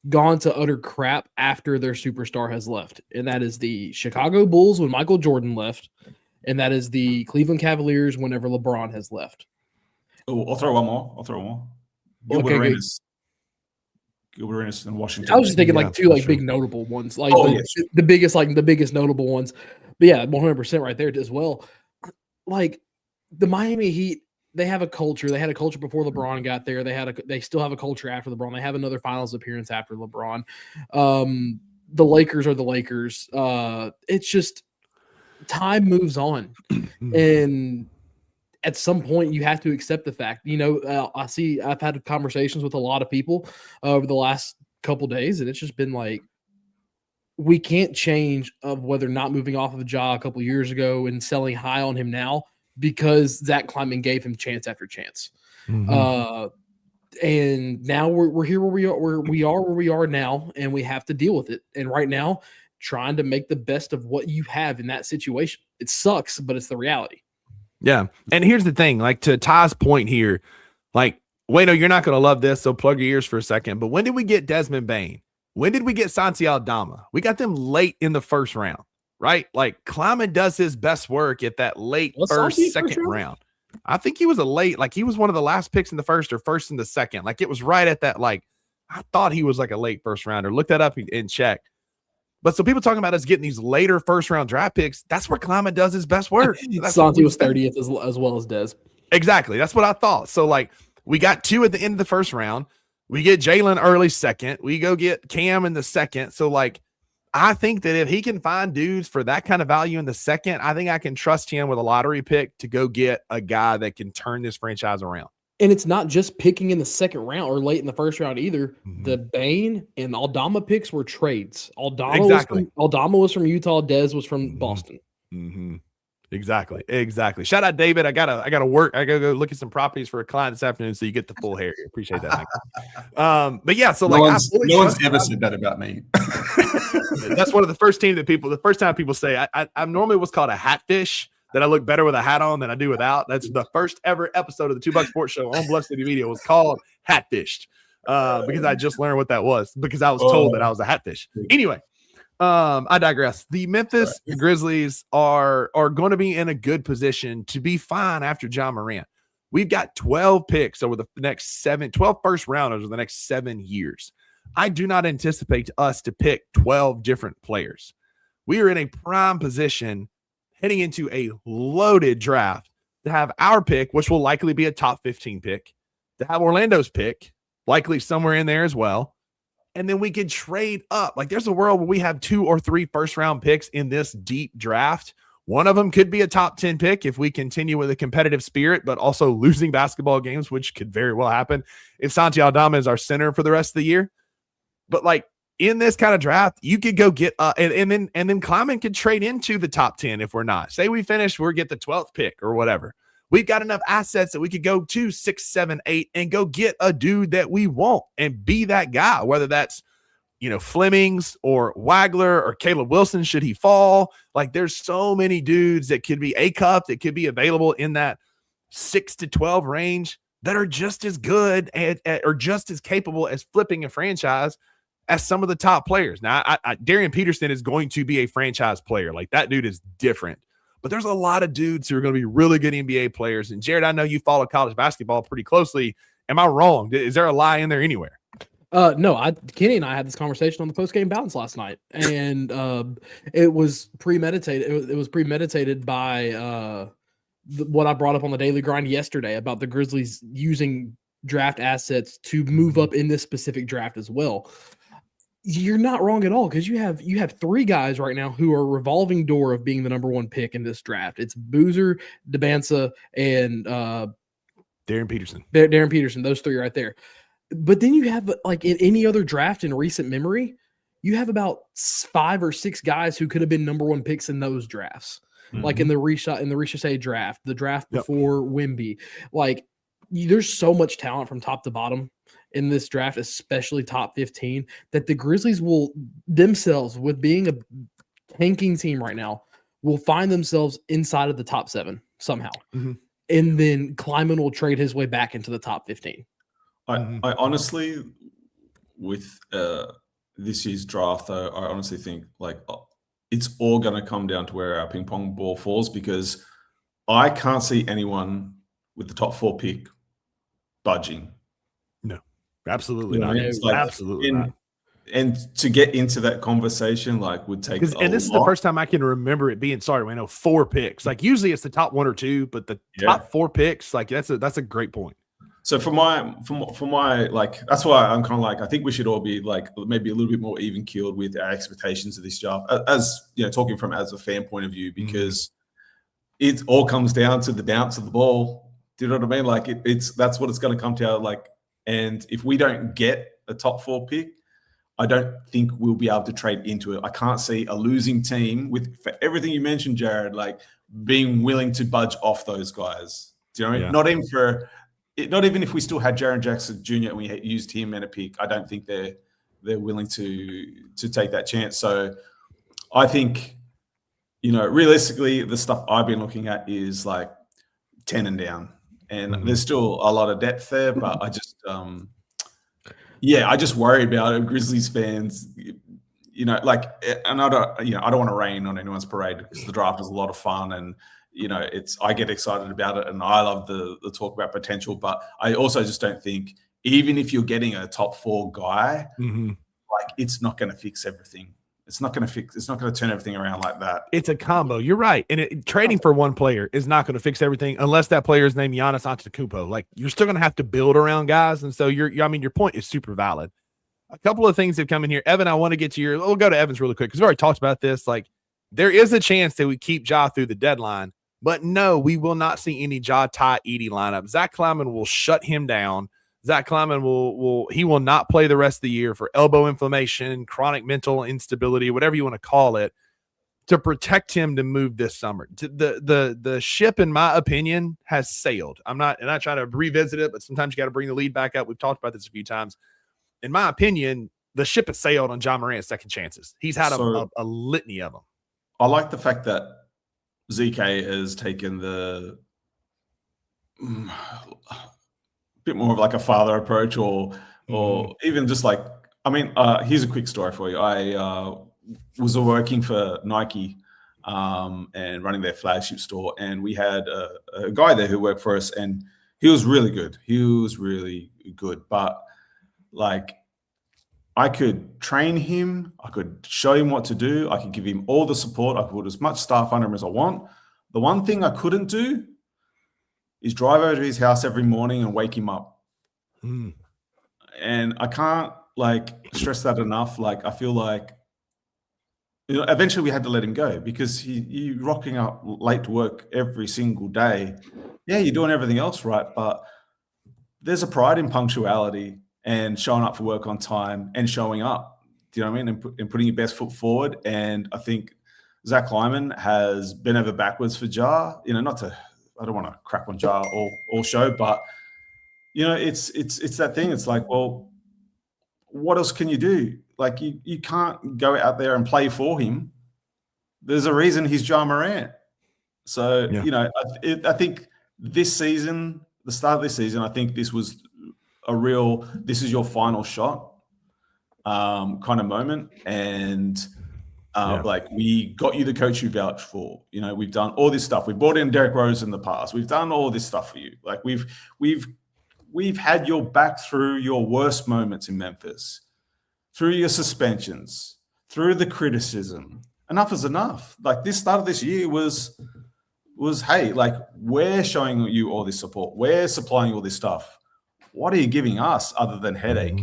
gone to utter crap after their superstar has left. And that is the Chicago Bulls when Michael Jordan left. And that is the Cleveland Cavaliers whenever LeBron has left. Oh, I'll throw one more. Gilbert Arenas in Washington. I was just thinking big notable ones. Like the biggest notable ones. But yeah, 100% right there as well. Like the Miami Heat, they have a culture. They had a culture before LeBron got there. They still have a culture after LeBron. They have another finals appearance after LeBron. The Lakers are the Lakers. It's just time moves on. And at some point you have to accept the fact, I've had conversations with a lot of people over the last couple days, and it's just been like, we can't change of whether not moving off of a Ja a couple years ago and selling high on him now because Zach Kleiman gave him chance after chance. And now we're here where we are now, and we have to deal with it. And right now, trying to make the best of what you have in that situation. It sucks, but it's the reality. Yeah. And here's the thing, like to Ty's point here, like, Wayno, you're not going to love this, so plug your ears for a second. But when did we get Desmond Bane? When did we get Santi Aldama? We got them late in the first round, right? Like Kleiman does his best second round. I think he was he was one of the last picks in the first or first in the second. Like it was right at that, I thought he was like a late first rounder. Look that up and check. But so people talking about us getting these later first round draft picks, that's where Kleiman does his best work. Santi was 30th as well as Des. Exactly. That's what I thought. So we got 2 at the end of the first round. We get Jalen early second. We go get Cam in the second. So I think that if he can find dudes for that kind of value in the second, I think I can trust him with a lottery pick to go get a guy that can turn this franchise around. And it's not just picking in the second round or late in the first round either. The Bane and Aldama picks were trades. Aldama was from Utah. Dez was from Boston. Exactly. Shout out David. I gotta work. I gotta go look at some properties for a client this afternoon, so you get the full hair. Appreciate that. But yeah, so no one's ever said that about me. That's one of the first time people say I'm normally what's called a hatfish. That I look better with a hat on than I do without. That's the first ever episode of the 2 Buck Sports Show on Bluff City Media was called Hatfished because I just learned what that was because I was told that I was a hatfish. Anyway, I digress. The Memphis Grizzlies are going to be in a good position to be fine after Ja Morant. We've got 12 picks over the next 12 first rounders over the next 7 years. I do not anticipate us to pick 12 different players. We are in a prime position heading into a loaded draft to have our pick, which will likely be a top 15 pick, to have Orlando's pick, likely somewhere in there as well. And then we could trade up. There's a world where we have 2 or 3 first round picks in this deep draft. One of them could be a top 10 pick if we continue with a competitive spirit, but also losing basketball games, which could very well happen if Santi Aldama is our center for the rest of the year. But in this kind of draft, you could go get and then Kleiman could trade into the top 10 if we're not. Say we finish, we'll get the 12th pick or whatever. We've got enough assets that we could go to 6, 7, 8 and go get a dude that we want and be that guy, whether that's Flemings or Wagler or Caleb Wilson should he fall. There's so many dudes that could be A-cup that could be available in that 6 to 12 range that are just as good or just as capable as flipping a franchise as some of the top players. Now, Darian Peterson is going to be a franchise player. Like, that dude is different. But there's a lot of dudes who are going to be really good NBA players. And Jared, I know you follow college basketball pretty closely. Am I wrong? Is there a lie in there anywhere? No, Kenny and I had this conversation on the post-game bounce last night, and it was premeditated. It was premeditated by what I brought up on the daily grind yesterday about the Grizzlies using draft assets to move up in this specific draft as well. You're not wrong at all, because you have 3 guys right now who are revolving door of being the number 1 pick in this draft. It's Boozer, Debansa, and Darren Peterson. Darren Peterson, those 3 right there. But then you have, like, in any other draft in recent memory, you have about 5 or 6 guys who could have been number 1 picks in those drafts. Like in the Ricochet draft, the draft before Wemby. Like, there's so much talent from top to bottom in this draft, especially top 15, that the Grizzlies will themselves, with being a tanking team right now, will find themselves inside of the top 7 somehow. And then Kleiman will trade his way back into the top 15. I honestly, with this year's draft, though, I honestly think, like, it's all going to come down to where our ping pong ball falls, because I can't see anyone with the top 4 pick budging. No, absolutely not. It's like, absolutely not. And to get into that conversation, like, would take and this is the first time I can remember it being 4 picks. Like, usually it's the top 1 or 2, but the top 4 picks, like, that's a great point. So for my like, that's why I'm kind of like, I think we should all be like maybe a little bit more even keeled with our expectations of this job, as you know, talking from as a fan point of view, because it all comes down to the bounce of the ball. Do you know what I mean? Like, that's what it's going to come to. Like, and if we don't get a top 4 pick, I don't think we'll be able to trade into it. I can't see a losing team for everything you mentioned, Jared, like, being willing to budge off those guys. Do you know what I mean? Not even if we still had Jaren Jackson Jr. and we had used him in a pick, I don't think they're willing to take that chance. So I think, you know, realistically, the stuff I've been looking at is like 10 and down, and there's still a lot of depth there. But I just, I just worry about it. Grizzlies fans, you know, like, and I don't want to rain on anyone's parade, because the draft is a lot of fun, and you know, I get excited about it, and I love the talk about potential. But I also just don't think, even if you're getting a top 4 guy, like, it's not going to fix everything. It's not going to turn everything around like that. It's a combo. You're right. And trading for one player is not going to fix everything unless that player is named Giannis Antetokounmpo. Like, you're still going to have to build around guys. And so your point is super valid. A couple of things have come in here. Evan, I want to get to we'll go to Evans really quick, because we already talked about this. Like, there is a chance that we keep Ja through the deadline. But no, we will not see any Ja, Ty, Edey lineup. Zach Kleiman will shut him down. Zach Kleiman will not play the rest of the year for elbow inflammation, chronic mental instability, whatever you want to call it, to protect him to move this summer. The ship, in my opinion, has sailed. I'm not trying to revisit it, but sometimes you got to bring the lead back up. We've talked about this a few times. In my opinion, the ship has sailed on Ja Morant's second chances. He's had a litany of them. I like the fact that ZK has taken the bit more of like a father approach, or even just like, I mean, here's a quick story for you. I was working for Nike and running their flagship store, and we had a guy there who worked for us, and he was really good. But like, I could train him. I could show him what to do. I could give him all the support. I could put as much staff under him as I want. The one thing I couldn't do is drive over to his house every morning and wake him up. And I can't like stress that enough. Like, I feel like, you know, eventually we had to let him go, because he rocking up late to work every single day. Yeah, you're doing everything else right, but there's a pride in punctuality and showing up for work on time and showing up. Do you know what I mean? And putting your best foot forward. And I think Zach Kleiman has been over backwards for Ja. You know, I don't want to crap on Ja all show, but you know, it's that thing. It's like, well, what else can you do? Like, you can't go out there and play for him. There's a reason he's Ja Morant. So, you know, I think this season, the start of this season, I think this was this is your final shot kind of moment. And like, we got you the coach you vouched for. You know, we've done all this stuff. We brought in Derrick Rose in the past. We've done all this stuff for you. Like, we've had your back through your worst moments in Memphis, through your suspensions, through the criticism. Enough is enough. Like, this start of this year was hey, like, we're showing you all this support. We're supplying all this stuff. What are you giving us other than headache?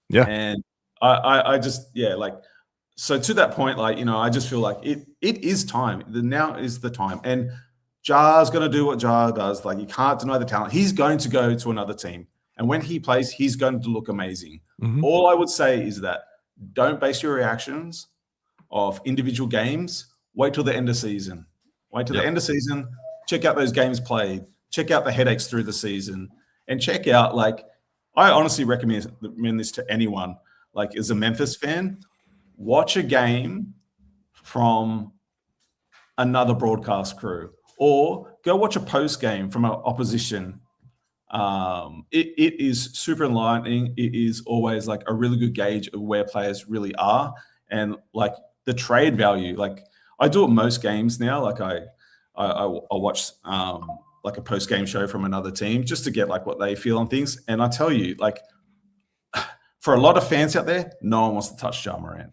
Yeah. And I just, like, so to that point, like, you know, I just feel like it is time. Now is the time. And Ja's going to do what Ja does. Like, you can't deny the talent. He's going to go to another team. And when he plays, he's going to look amazing. All I would say is that don't base your reactions of individual games. Wait till the end of season. Wait till the end of season. Check out those games played. Check out the headaches through the season. And check out, like, I honestly recommend this to anyone. Like, as a Memphis fan, watch a game from another broadcast crew, or go watch a post game from an opposition. It is super enlightening. It is always like a really good gauge of where players really are, and like the trade value. Like, I do it most games now. Like, I watch like a post game show from another team just to get like what they feel on things. And I tell you, like, for a lot of fans out there, no one wants to touch Ja Morant.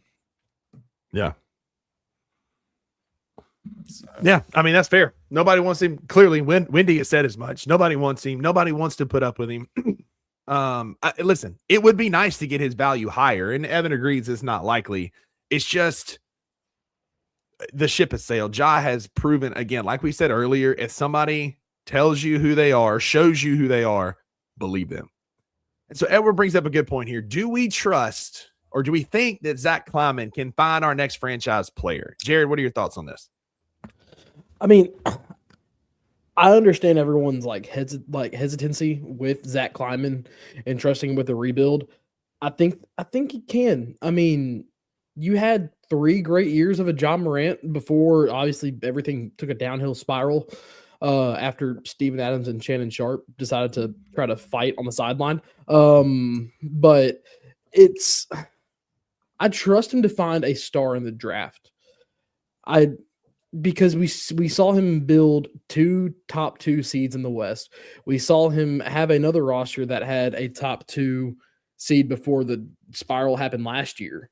Yeah. So. Yeah, I mean, that's fair. Nobody wants him. Clearly, Wendy has said as much. Nobody wants him. Nobody wants to put up with him. Listen, it would be nice to get his value higher, and Evan agrees it's not likely. It's just the ship has sailed. Ja has proven, again, like we said earlier, if somebody tells you who they are, shows you who they are, believe them. And so Edward brings up a good point here. Do we trust, or do we think that Zach Kleiman can find our next franchise player? Jared, what are your thoughts on this? I mean, I understand everyone's hesitancy with Zach Kleiman and trusting him with a rebuild. I think he can. I mean, you had 3 great years of a Ja Morant before, obviously, everything took a downhill spiral after Steven Adams and Shannon Sharp decided to try to fight on the sideline. But I trust him to find a star in the draft. Because we saw him build 2 top 2 seeds in the West. We saw him have another roster that had a top 2 seed before the spiral happened last year.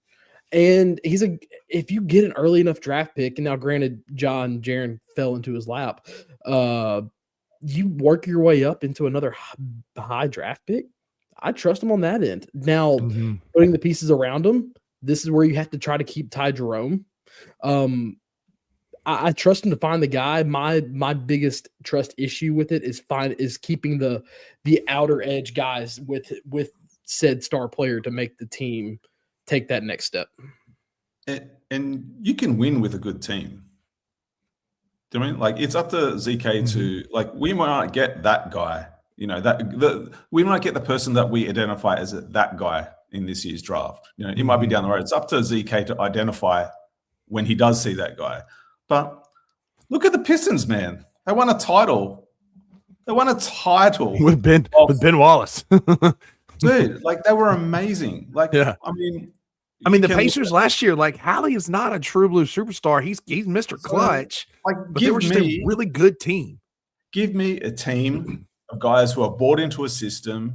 And if you get an early enough draft pick, and now granted, John Jaren fell into his lap, you work your way up into another high draft pick. I trust him on that end. Now, putting the pieces around him, this is where you have to try to keep Ty Jerome. I trust him to find the guy. My biggest trust issue with it is keeping the outer edge guys with said star player to make the team take that next step. And you can win with a good team. Do you know what I mean? Like, it's up to ZK to, like, we might not get that guy, you know, we might get the person that we identify as that guy in this year's draft. You know, it might be down the road. It's up to ZK to identify when he does see that guy. But look at the Pistons, man. They won a title. With Ben Wallace. Dude, like, they were amazing. Like, yeah. I mean, the Pacers last year, like, Hallie is not a true blue superstar. He's Mr. Clutch. Like, but they were just a really good team. Give me a team of guys who are bought into a system,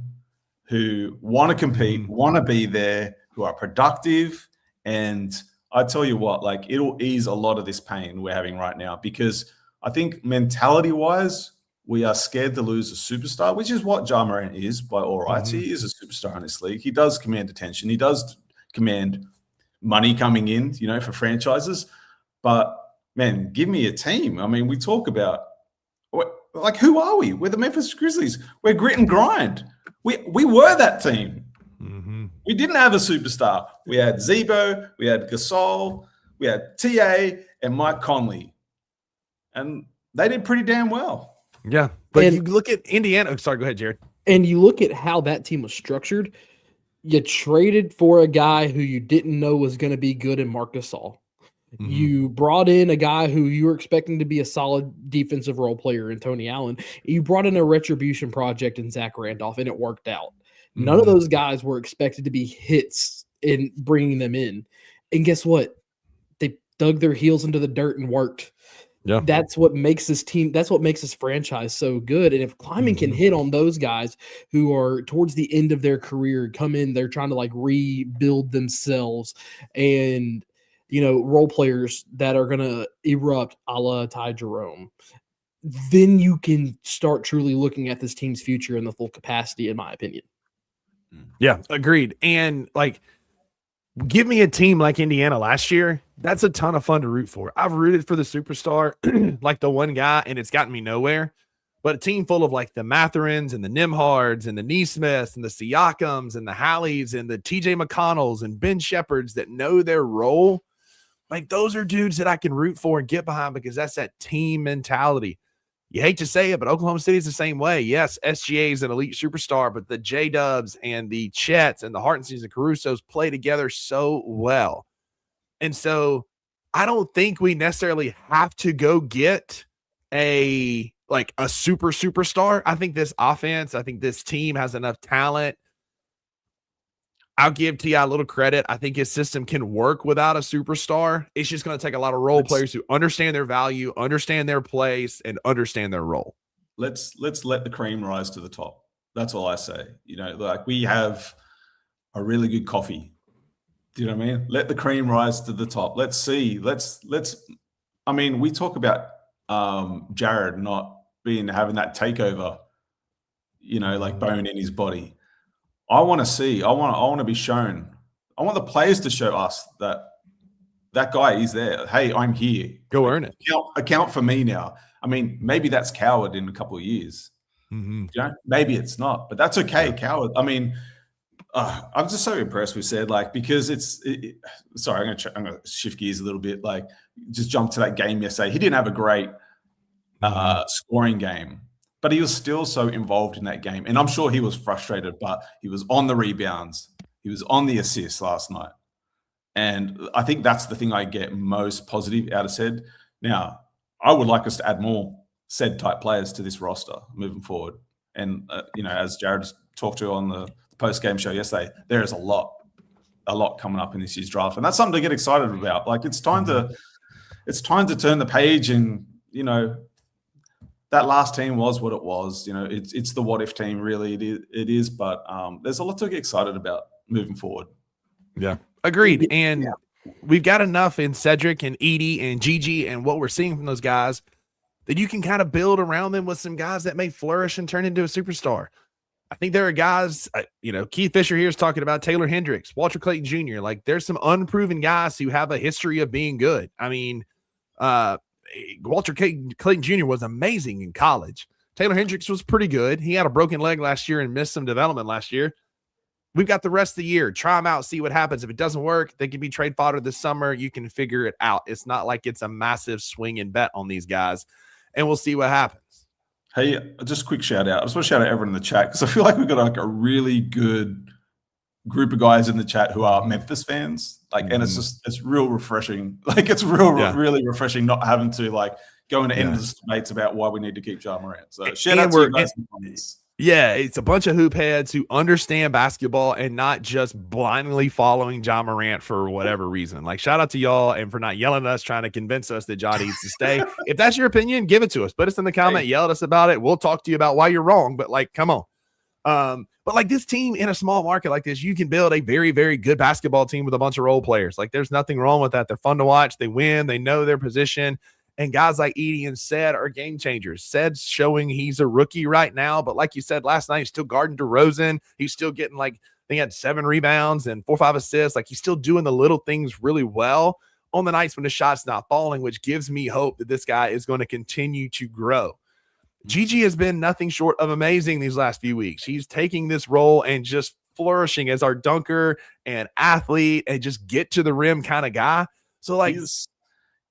who want to compete, want to be there, who are productive. And I tell you what, like, it'll ease a lot of this pain we're having right now, because I think mentality-wise, we are scared to lose a superstar, which is what Ja Morant is by all rights. He is a superstar in this league. He does command attention. He does command money coming in, you know, for franchises. But, man, give me a team. I mean, we talk about, like, who are we? We're the Memphis Grizzlies. We're grit and grind. We were that team. We didn't have a superstar. We had Zebo, we had Gasol, we had TA, and Mike Conley. And they did pretty damn well. Yeah. But you look at Indiana. Oh, sorry, go ahead, Jared. And you look at how that team was structured. You traded for a guy who you didn't know was going to be good in Marc Gasol. Mm-hmm. You brought in a guy who you were expecting to be a solid defensive role player in Tony Allen. You brought in a retribution project in Zach Randolph, and it worked out. None of those guys were expected to be hits in bringing them in. And guess what? They dug their heels into the dirt and worked. Yeah. That's what makes this team, that's what makes this franchise so good. And if Kleiman can hit on those guys who are towards the end of their career, come in, they're trying to like rebuild themselves, and role players that are gonna erupt a la Ty Jerome, then you can start truly looking at this team's future in the full capacity, in my opinion. Yeah, agreed. And like, give me a team like Indiana last year. That's a ton of fun to root for. I've rooted for the superstar, like the one guy, and it's gotten me nowhere. But a team full of like the Matherins and the Nimhards and the Neesmiths and the Siakams and the Halleys and the TJ McConnells and Ben Shepherds that know their role, like those are dudes that I can root for and get behind, because that's that team mentality. You hate to say it, but Oklahoma City is the same way. Yes, SGA is an elite superstar, but the J-Dubs and the Chets and the Hartensteins and Carusos play together so well. And so I don't think we necessarily have to go get a superstar. I think this offense, I think this team has enough talent. I'll give T.I. a little credit. I think his system can work without a superstar. It's just going to take a lot of role players who understand their value, understand their place, and understand their role. Let's let the cream rise to the top. That's all I say. Like we have a really good coffee. Do you know what I mean? Let the cream rise to the top. Let's see. I mean, we talk about Jared not having that takeover, like bone in his body. I want to see. I want to be shown. I want the players to show us that guy is there. Hey, I'm here. Go earn it. Account for me now. I mean, maybe that's coward in a couple of years. Maybe it's not, but that's okay. Yeah. Coward. I mean, I'm just so impressed with Said, because sorry, I'm gonna shift gears a little bit. Like, just jump to that game yesterday. He didn't have a great scoring game, but he was still so involved in that game. And I'm sure he was frustrated, but he was on the rebounds. He was on the assists last night. And I think that's the thing I get most positive out of Said. Now, I would like us to add more Said-type players to this roster moving forward. And, as Jared talked to on the post-game show yesterday, there is a lot coming up in this year's draft. And that's something to get excited about. Like, it's time to turn the page, and, that last team was what it was. It's the what if team, really. It is, but there's a lot to get excited about moving forward. Yeah, agreed. And we've got enough in Cedric and Edie and Gigi and what we're seeing from those guys that you can kind of build around them with some guys that may flourish and turn into a superstar. I think there are guys, Keith Fisher here is talking about Taylor Hendricks, Walter Clayton Jr. Like, there's some unproven guys who have a history of being good. I mean, Walter Clayton Jr. was amazing in college. Taylor Hendricks was pretty good. He had a broken leg last year and missed some development last year. We've got the rest of the year. Try them out, see what happens. If it doesn't work, they can be trade fodder this summer. You can figure it out. It's not like it's a massive swing and bet on these guys, and we'll see what happens. Hey, just a quick shout out. I just want to shout out everyone in the chat, because I feel like we've got like a really good group of guys in the chat who are Memphis fans. And it's real refreshing. Like, it's really refreshing not having to go into endless debates about why we need to keep Ja Morant. So shout out to you guys in the comments. Yeah, it's a bunch of hoop heads who understand basketball and not just blindly following Ja Morant for whatever reason. Like, shout out to y'all and for not yelling at us, trying to convince us that Ja needs to stay. If that's your opinion, give it to us. Put us in the comment, yell at us about it. We'll talk to you about why you're wrong, but come on. But this team in a small market like this, you can build a very, very good basketball team with a bunch of role players. There's nothing wrong with that. They're fun to watch. They win. They know their position. And guys like Edie and Said are game changers. Said's showing he's a rookie right now, but like you said last night, he's still guarding DeRozan. He's still getting he had 7 rebounds and 4 or 5 assists. He's still doing the little things really well on the nights when the shot's not falling, which gives me hope that this guy is going to continue to grow. Gigi has been nothing short of amazing these last few weeks. He's taking this role and just flourishing as our dunker and athlete and just get to the rim kind of guy. So let's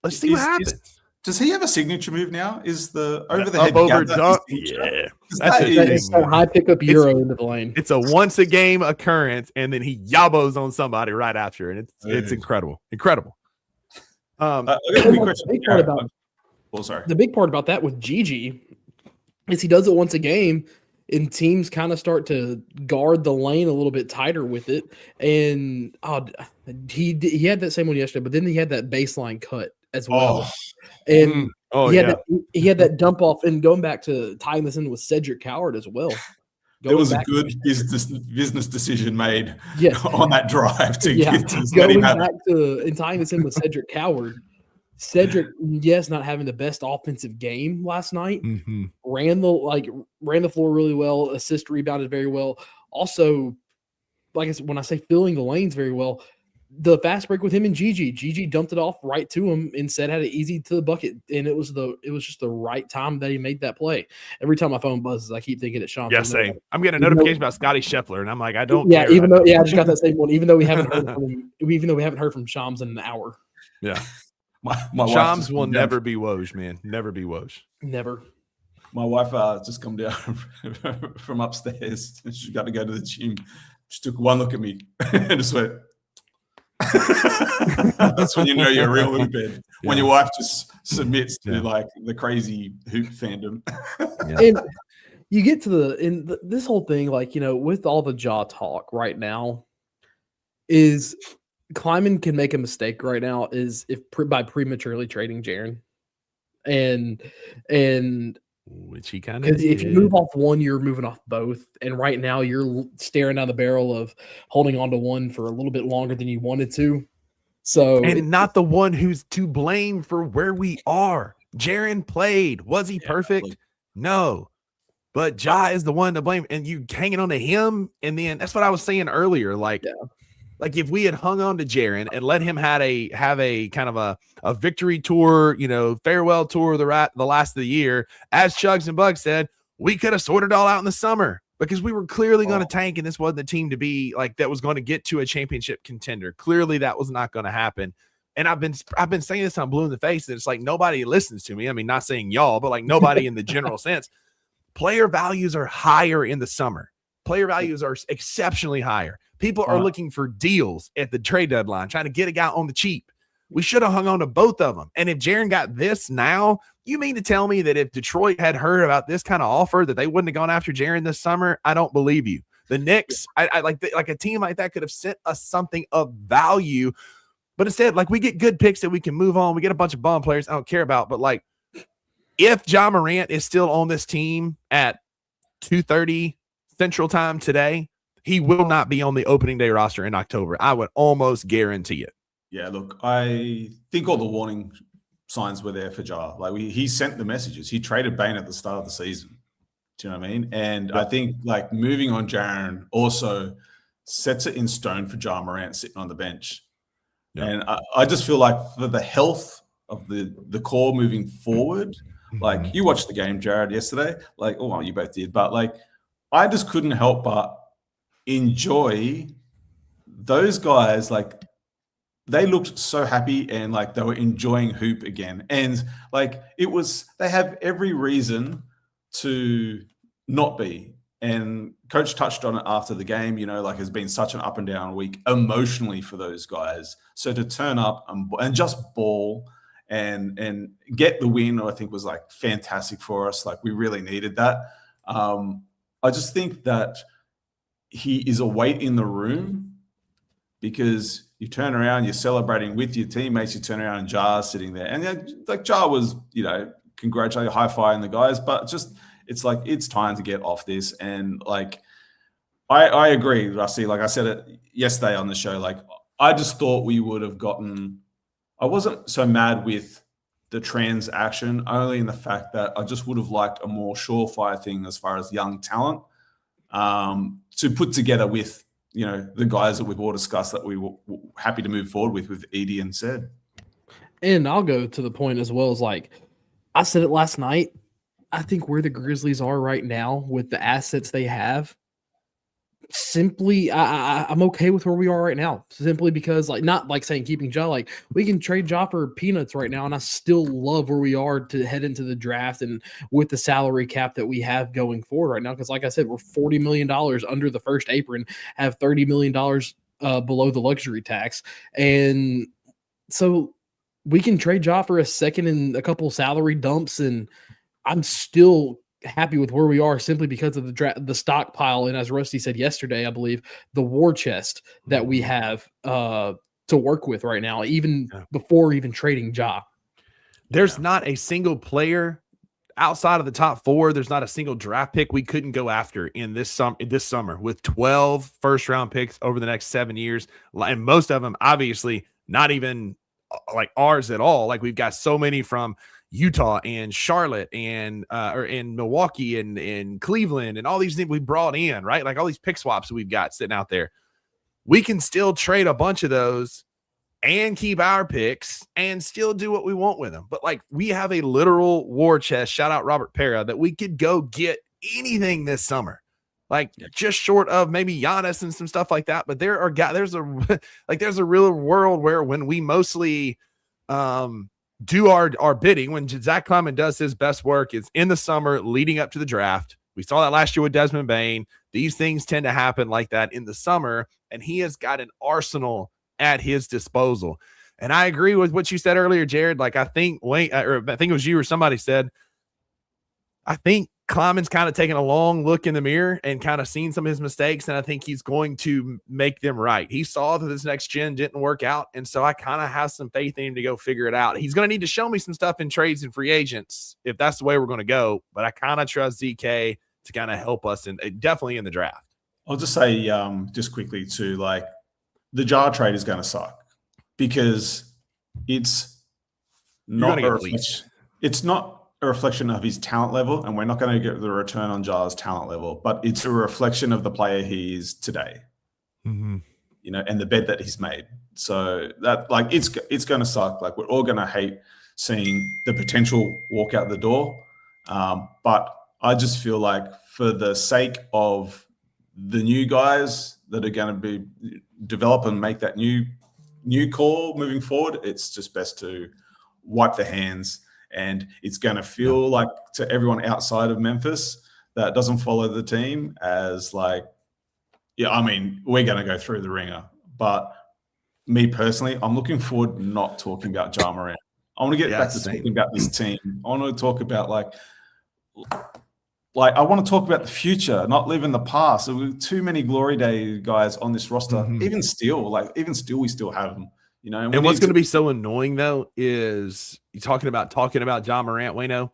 see what happens. Does he have a signature move now? Is the over the head over dunk? Yeah, that's a high pickup euro into the lane. It's a once a game occurrence, and then he yabos on somebody right after, and it's incredible. I got a quick question. The big part about sorry. the big part about that with Gigi is he does it once a game, and teams kind of start to guard the lane a little bit tighter with it. And he had that same one yesterday, but then he had that baseline cut as well. And he had that dump off, and going back to tying this in with Cedric Coward as well. There was a good business decision made on that drive to going back to and tying this in with Cedric Coward. Cedric, yes, not having the best offensive game last night. Mm-hmm. Ran the floor really well, assist rebounded very well. Also, like I said, when I say filling the lanes very well, the fast break with him and Gigi dumped it off right to him and said had it easy to the bucket, and it was just the right time that he made that play. Every time my phone buzzes, I keep thinking it's Sean. Yeah, same. I'm getting a notification about Scotty Scheffler, and I'm like, I don't. Yeah, care. I just got that same one. Even though we haven't heard from him, Shams in an hour. Yeah, my Shams will never be Woj, man. Never be Woj. Never. My wife just come down from upstairs. She got to go to the gym. She took one look at me and just went. That's when you know you're a real hoophead. When your wife just submits to like the crazy hoop fandom. And you get to this whole thing, like, with all the jaw talk right now, is Kleiman can make a mistake right now is by prematurely trading Jaren, and which he kind of if you move off one, you're moving off both. And right now you're staring down the barrel of holding on to one for a little bit longer than you wanted to. So, and not the one who's to blame for where we are. Jaren played. Was he perfect? No. But Ja is the one to blame. And you hanging on to him. And then that's what I was saying earlier. Like if we had hung on to Jaren and let him have a kind of a victory tour, farewell tour the last of the year, as Chugs and Bugs said, we could have sorted it all out in the summer because we were clearly going to tank, and this wasn't the team to be like that was going to get to a championship contender. Clearly that was not going to happen. And I've been saying this, I'm blue in the face, that it's like nobody listens to me. I mean, not saying y'all, but like nobody in the general sense. Player values are higher in the summer. Player values are exceptionally higher. People are looking for deals at the trade deadline, trying to get a guy on the cheap. We should have hung on to both of them. And if Jaren got this now, you mean to tell me that if Detroit had heard about this kind of offer that they wouldn't have gone after Jaren this summer? I don't believe you. The Knicks, I like a team like that could have sent us something of value. But instead, like, we get good picks that we can move on. We get a bunch of bum players I don't care about. But like, if Ja Morant is still on this team at 2:30 Central Time today, he will not be on the opening day roster in October. I would almost guarantee it. Yeah, look, I think all the warning signs were there for Ja. Like, he sent the messages. He traded Bane at the start of the season. Do you know what I mean? And I think, like, moving on Jaren also sets it in stone for Ja Morant sitting on the bench. Yeah. And I just feel like for the health of the core moving forward, like, you watched the game, Jared, yesterday. Like, oh, well, you both did. But, like, I just couldn't help but enjoy those guys. Like, they looked so happy and like they were enjoying hoop again. And like, they have every reason to not be. And coach touched on it after the game, like, it's been such an up and down week emotionally for those guys. So to turn up and just ball and get the win, I think was like fantastic for us. Like, we really needed that. I just think that he is a weight in the room, because you turn around, you're celebrating with your teammates, you turn around and Ja's sitting there. And like, Ja was, congratulating, high-fiving the guys, but just, it's like, it's time to get off this. And like, I agree, Rusty. Like I said it yesterday on the show, like, I just thought we would have gotten, I wasn't so mad with the transaction, only in the fact that I just would have liked a more surefire thing as far as young talent to put together with, the guys that we've all discussed that we were happy to move forward with Edie and said. And I'll go to the point as well as, like, I said it last night, I think where the Grizzlies are right now with the assets they have, simply, I'm okay with where we are right now, simply because, like, not like saying keeping Ja, like, we can trade Ja for peanuts right now, and I still love where we are to head into the draft and with the salary cap that we have going forward right now. Because, like I said, we're $40 million under the first apron, have $30 million below the luxury tax, and so we can trade Ja for a second and a couple salary dumps, and I'm still happy with where we are simply because of the stockpile. And as Rusty said yesterday, I believe the war chest that we have to work with right now, even before even trading Ja. There's not a single player outside of the top 4. There's not a single draft pick we couldn't go after in this summer with 12 first-round picks over the next 7 years, and most of them obviously not even like ours at all. Like we've got so many from Utah and Charlotte and or in Milwaukee and Cleveland and all these things we brought in, right? Like all these pick swaps that we've got sitting out there. We can still trade a bunch of those and keep our picks and still do what we want with them. But like we have a literal war chest, shout out Robert Pera, that we could go get anything this summer. Like just short of maybe Giannis and some stuff like that. But there's a real world where when we mostly do our bidding, when Zach Kleiman does his best work, it's in the summer leading up to the draft. We saw that last year with Desmond Bane. These things tend to happen like that in the summer, and he has got an arsenal at his disposal. And I agree with what you said earlier, Jared. Like I think it was you or somebody said, I think Kleiman's kind of taken a long look in the mirror and kind of seen some of his mistakes, and I think he's going to make them right. He saw that this next gen didn't work out, and so I kind of have some faith in him to go figure it out. He's going to need to show me some stuff in trades and free agents if that's the way we're going to go, but I kind of trust ZK to kind of help us, and definitely in the draft. I'll just say just quickly too, like the Ja trade is going to suck because it's not a reflection of his talent level, and we're not going to get the return on Ja's talent level, but it's a reflection of the player he is today, and the bet that he's made. So that like it's going to suck. Like we're all going to hate seeing the potential walk out the door, but I just feel like for the sake of the new guys that are going to be develop and make that new call moving forward, it's just best to wipe the hands. And it's going to feel like to everyone outside of Memphis that doesn't follow the team as like, I mean, we're going to go through the ringer. But me personally, I'm looking forward not talking about Ja Morant. I want to get back to talking about this team. I want to talk about like I want to talk about the future, not live in the past. There were too many glory day guys on this roster. Even still, we still have them. And what's going to be so annoying though is you talking about Ja Morant, Wayno,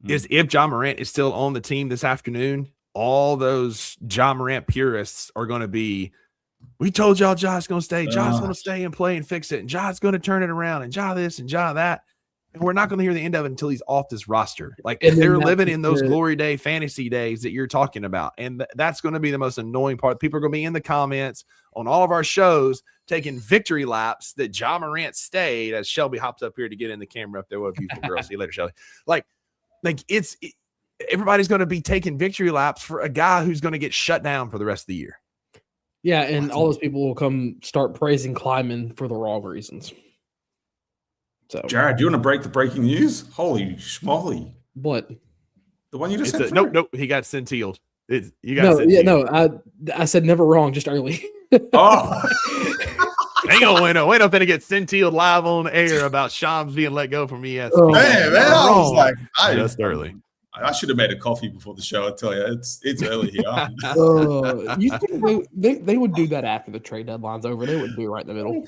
is if Ja Morant is still on the team this afternoon, all those Ja Morant purists are going to be, we told y'all Ja's going to stay. Ja's going to stay and play and fix it. And Ja's going to turn it around and Ja this and Ja that. And we're not going to hear the end of it until he's off this roster. Like they're living in those glory day fantasy days that you're talking about. And that's going to be the most annoying part. People are going to be in the comments on all of our shows taking victory laps that Ja Morant stayed, as Shelby hops up here to get in the camera up there. What a beautiful girl. See you later, Shelby. Like everybody's going to be taking victory laps for a guy who's going to get shut down for the rest of the year. Yeah, and all those people will come start praising Kleiman for the wrong reasons. So, Jared, do you want to break the breaking news? Holy schmoly. What? The one you just said? Nope. He got sent-sealed. I said never wrong, just early. Oh. Hang on, Wayno finna get sent-sealed live on air about Shams being let go from ESPN. Oh, man, I was like, just early. I should have made a coffee before the show. I tell you, it's early here. You think they would do that after the trade deadline's over? They wouldn't do it right in the middle.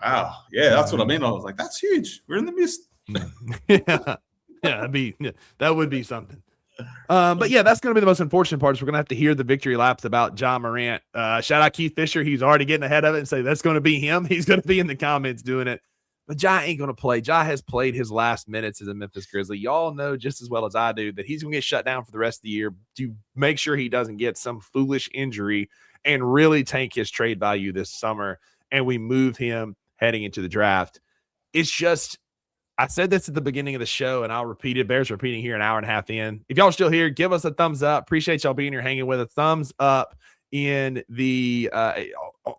Wow. Yeah, that's what I mean. I was like, that's huge. We're in the midst. That would be something. But yeah, that's going to be the most unfortunate part is we're going to have to hear the victory laps about Ja Morant. Shout out Keith Fisher. He's already getting ahead of it and say that's going to be him. He's going to be in the comments doing it. But Ja ain't going to play. Ja has played his last minutes as a Memphis Grizzly. Y'all know just as well as I do that he's going to get shut down for the rest of the year to make sure he doesn't get some foolish injury and really tank his trade value this summer. And we move him heading into the draft. It's just, I said this at the beginning of the show, and I'll repeat it. Bears repeating here an hour and a half in. If y'all are still here, give us a thumbs up. Appreciate y'all being here, hanging with a thumbs up in the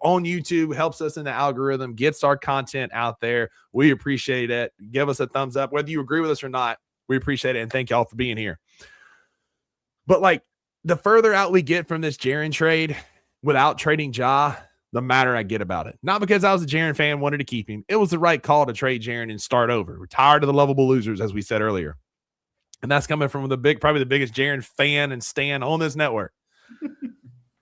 on YouTube. Helps us in the algorithm, gets our content out there. We appreciate it. Give us a thumbs up, whether you agree with us or not. We appreciate it, and thank y'all for being here. But like the further out we get from this Jaren trade, without trading Ja, the madder I get about it. Not because I was a Jaren fan, wanted to keep him. It was the right call to trade Jaren and start over. We're tired of the lovable losers, as we said earlier. And that's coming from probably the biggest Jaren fan and stan on this network.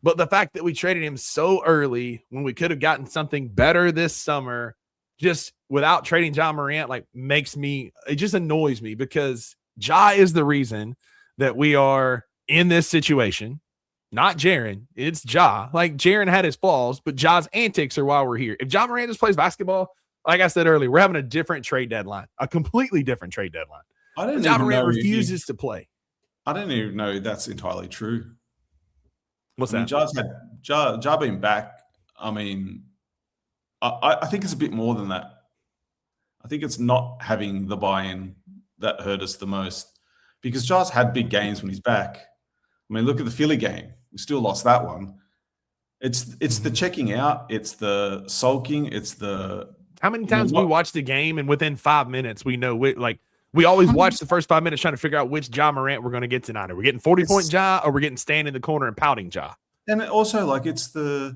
But the fact that we traded him so early when we could have gotten something better this summer, just without trading Ja Morant, like it just annoys me because Ja is the reason that we are in this situation. Not Jaren. It's Ja. Like, Jaren had his flaws, but Ja's antics are why we're here. If Ja Morant just plays basketball, like I said earlier, we're having a different trade deadline, a completely different trade deadline. I don't Ja even Morant know refuses to play. I don't even know that's entirely true. What's I mean, that? Ja being back. I mean, I think it's a bit more than that. I think it's not having the buy-in that hurt us the most, because Ja's had big games when he's back. I mean, look at the Philly game. We still lost that one. It's the checking out. It's the sulking. It's the how many times we watch the game and within 5 minutes we know we always watch the first 5 minutes trying to figure out which Ja Morant we're going to get tonight. Are we getting 40-point Ja, or we're getting stand in the corner and pouting Ja? And also, like, it's I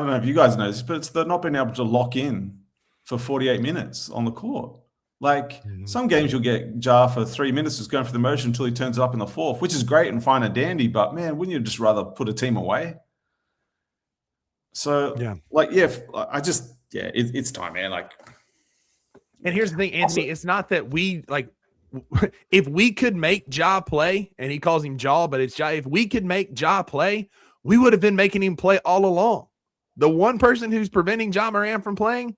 don't know if you guys know this, but it's the not being able to lock in for 48 minutes on the court. Like, some games you'll get Ja for 3 minutes just going for the motion until he turns it up in the fourth, which is great and fine and dandy. But man, wouldn't you just rather put a team away? So it's time, man. Like, and here's the thing, Anthony, it's not that we if we could make Ja play, and he calls him Ja, but it's Ja. If we could make Ja play, we would have been making him play all along. The one person who's preventing Ja Morant from playing,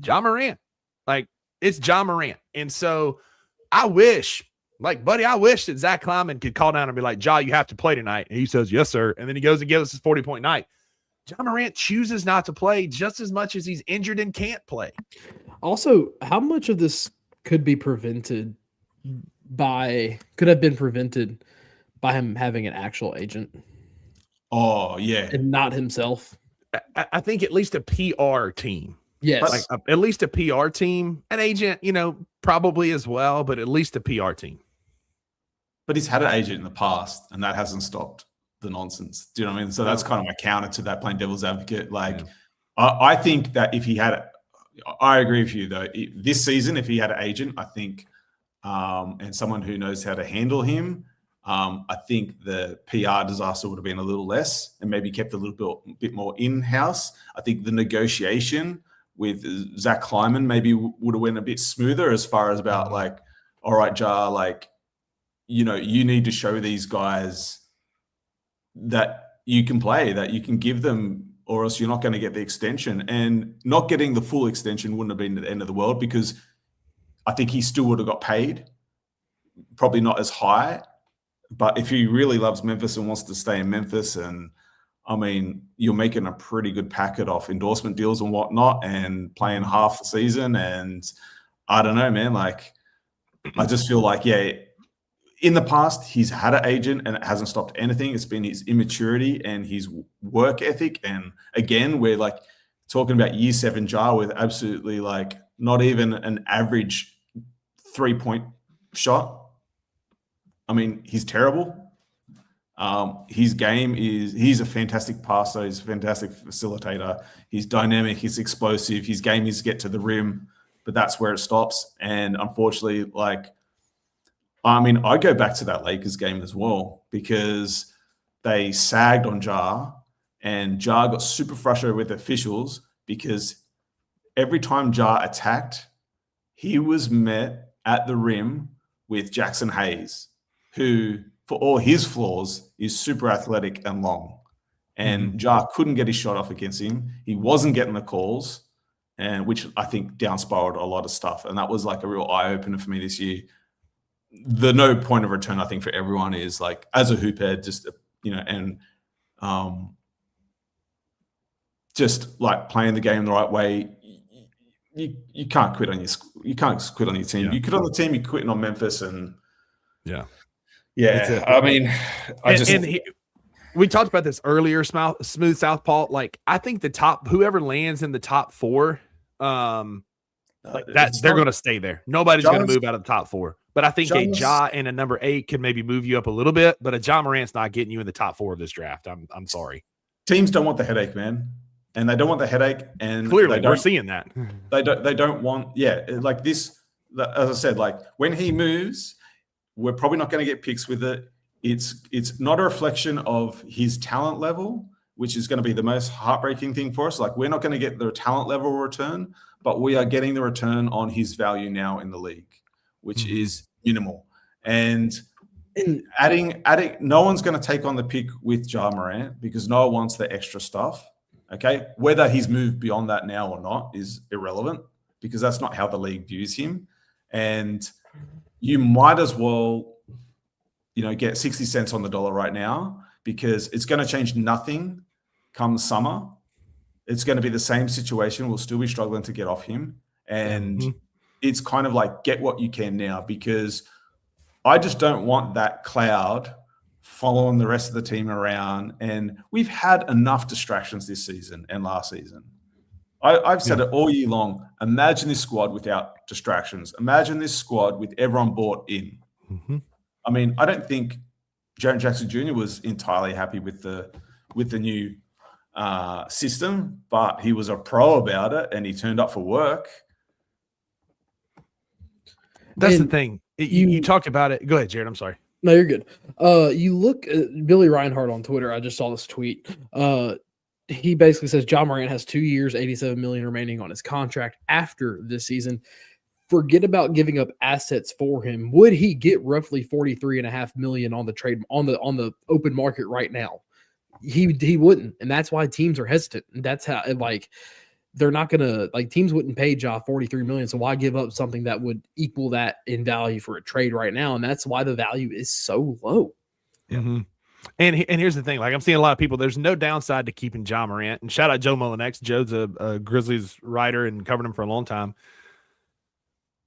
Ja Morant. Like, it's Ja Morant. And so I wish that Zach Kleiman could call down and be like, Ja, you have to play tonight. And he says, yes, sir. And then he goes and gives us his 40-point night. Ja Morant chooses not to play just as much as he's injured and can't play. Also, how much of this could have been prevented by him having an actual agent? Oh, yeah. And not himself. I think at least a PR team. Yes. At least a PR team, an agent, probably as well, but at least a PR team. But he's had an agent in the past, and that hasn't stopped the nonsense. Do you know what I mean? So that's kind of my counter to that, playing devil's advocate. Like, yeah. I think that if he had I agree with you, though. This season, if he had an agent, I think, and someone who knows how to handle him, I think the PR disaster would have been a little less and maybe kept a little bit more in-house. I think the negotiation with Zach Kleiman maybe would have went a bit smoother as far as about like, all right, Ja, like, you need to show these guys that you can play, that you can give them, or else you're not going to get the extension. And not getting the full extension wouldn't have been the end of the world, because I think he still would have got paid, probably not as high. But if he really loves Memphis and wants to stay in Memphis, and I mean, you're making a pretty good packet off endorsement deals and whatnot, and playing half the season. And I don't know, man, like, I just feel like, yeah, in the past, he's had an agent and it hasn't stopped anything. It's been his immaturity and his work ethic. And again, we're like talking about year 7 Ja with absolutely like not even an average 3-point shot. I mean, he's terrible. His game he's a fantastic passer. He's a fantastic facilitator. He's dynamic. He's explosive. His game is get to the rim, but that's where it stops. And unfortunately, like, I mean, I go back to that Lakers game as well, because they sagged on Ja, and Ja got super frustrated with officials because every time Ja attacked, he was met at the rim with Jackson Hayes, who, for all his flaws, is super athletic and long. And Ja couldn't get his shot off against him. He wasn't getting the calls, and which I think downspiraled a lot of stuff. And that was like a real eye-opener for me this year. The no point of return, I think, for everyone is like, as a hoop head, just, and just like playing the game the right way. You can't quit on your team. Yeah. You quit on the team, you're quitting on Memphis, and yeah. I mean, we talked about this earlier, Smooth Southpaw. Like, I think whoever lands in the top 4, they're going to stay there. Nobody's going to move out of the top 4. But I think a Ja and a number 8 could maybe move you up a little bit. But a Ja Morant's not getting you in the top 4 of this draft. I'm sorry. teams don't want the headache, man, and they don't want the headache. And Clearly, we're seeing that. They don't want. Yeah, like this. As I said, like when he moves, we're probably not going to get picks with it. It's not a reflection of his talent level, which is going to be the most heartbreaking thing for us. Like we're not going to get the talent level return, but we are getting the return on his value now in the league, which is minimal. And adding, no one's going to take on the pick with Ja Morant because no one wants the extra stuff. Okay, whether he's moved beyond that now or not is irrelevant because that's not how the league views him. And you might as well, get 60 cents on the dollar right now because it's going to change nothing come summer. It's going to be the same situation. We'll still be struggling to get off him. And it's kind of like get what you can now because I just don't want that cloud following the rest of the team around. And we've had enough distractions this season and last season. I've said it all year long. Imagine this squad without distractions. Imagine this squad with everyone bought in. I mean, I don't think Jaren Jackson Jr. was entirely happy with the new system, but he was a pro about it and he turned up for work. That's the thing. You talked about it. Go ahead, Jared. I'm sorry. No, you're good. You look at Billy Reinhart on Twitter. I just saw this tweet. He basically says Ja Morant has 2 years, $87 million remaining on his contract after this season. Forget about giving up assets for him. Would he get roughly $43.5 million on the trade on the open market right now? He wouldn't, and that's why teams are hesitant. And that's how they're not gonna teams wouldn't pay Ja $43 million. So why give up something that would equal that in value for a trade right now? And that's why the value is so low. And here's the thing, I'm seeing a lot of people, there's no downside to keeping Ja Morant. And shout out Joe Mullinex. Joe's a Grizzlies writer and covered him for a long time.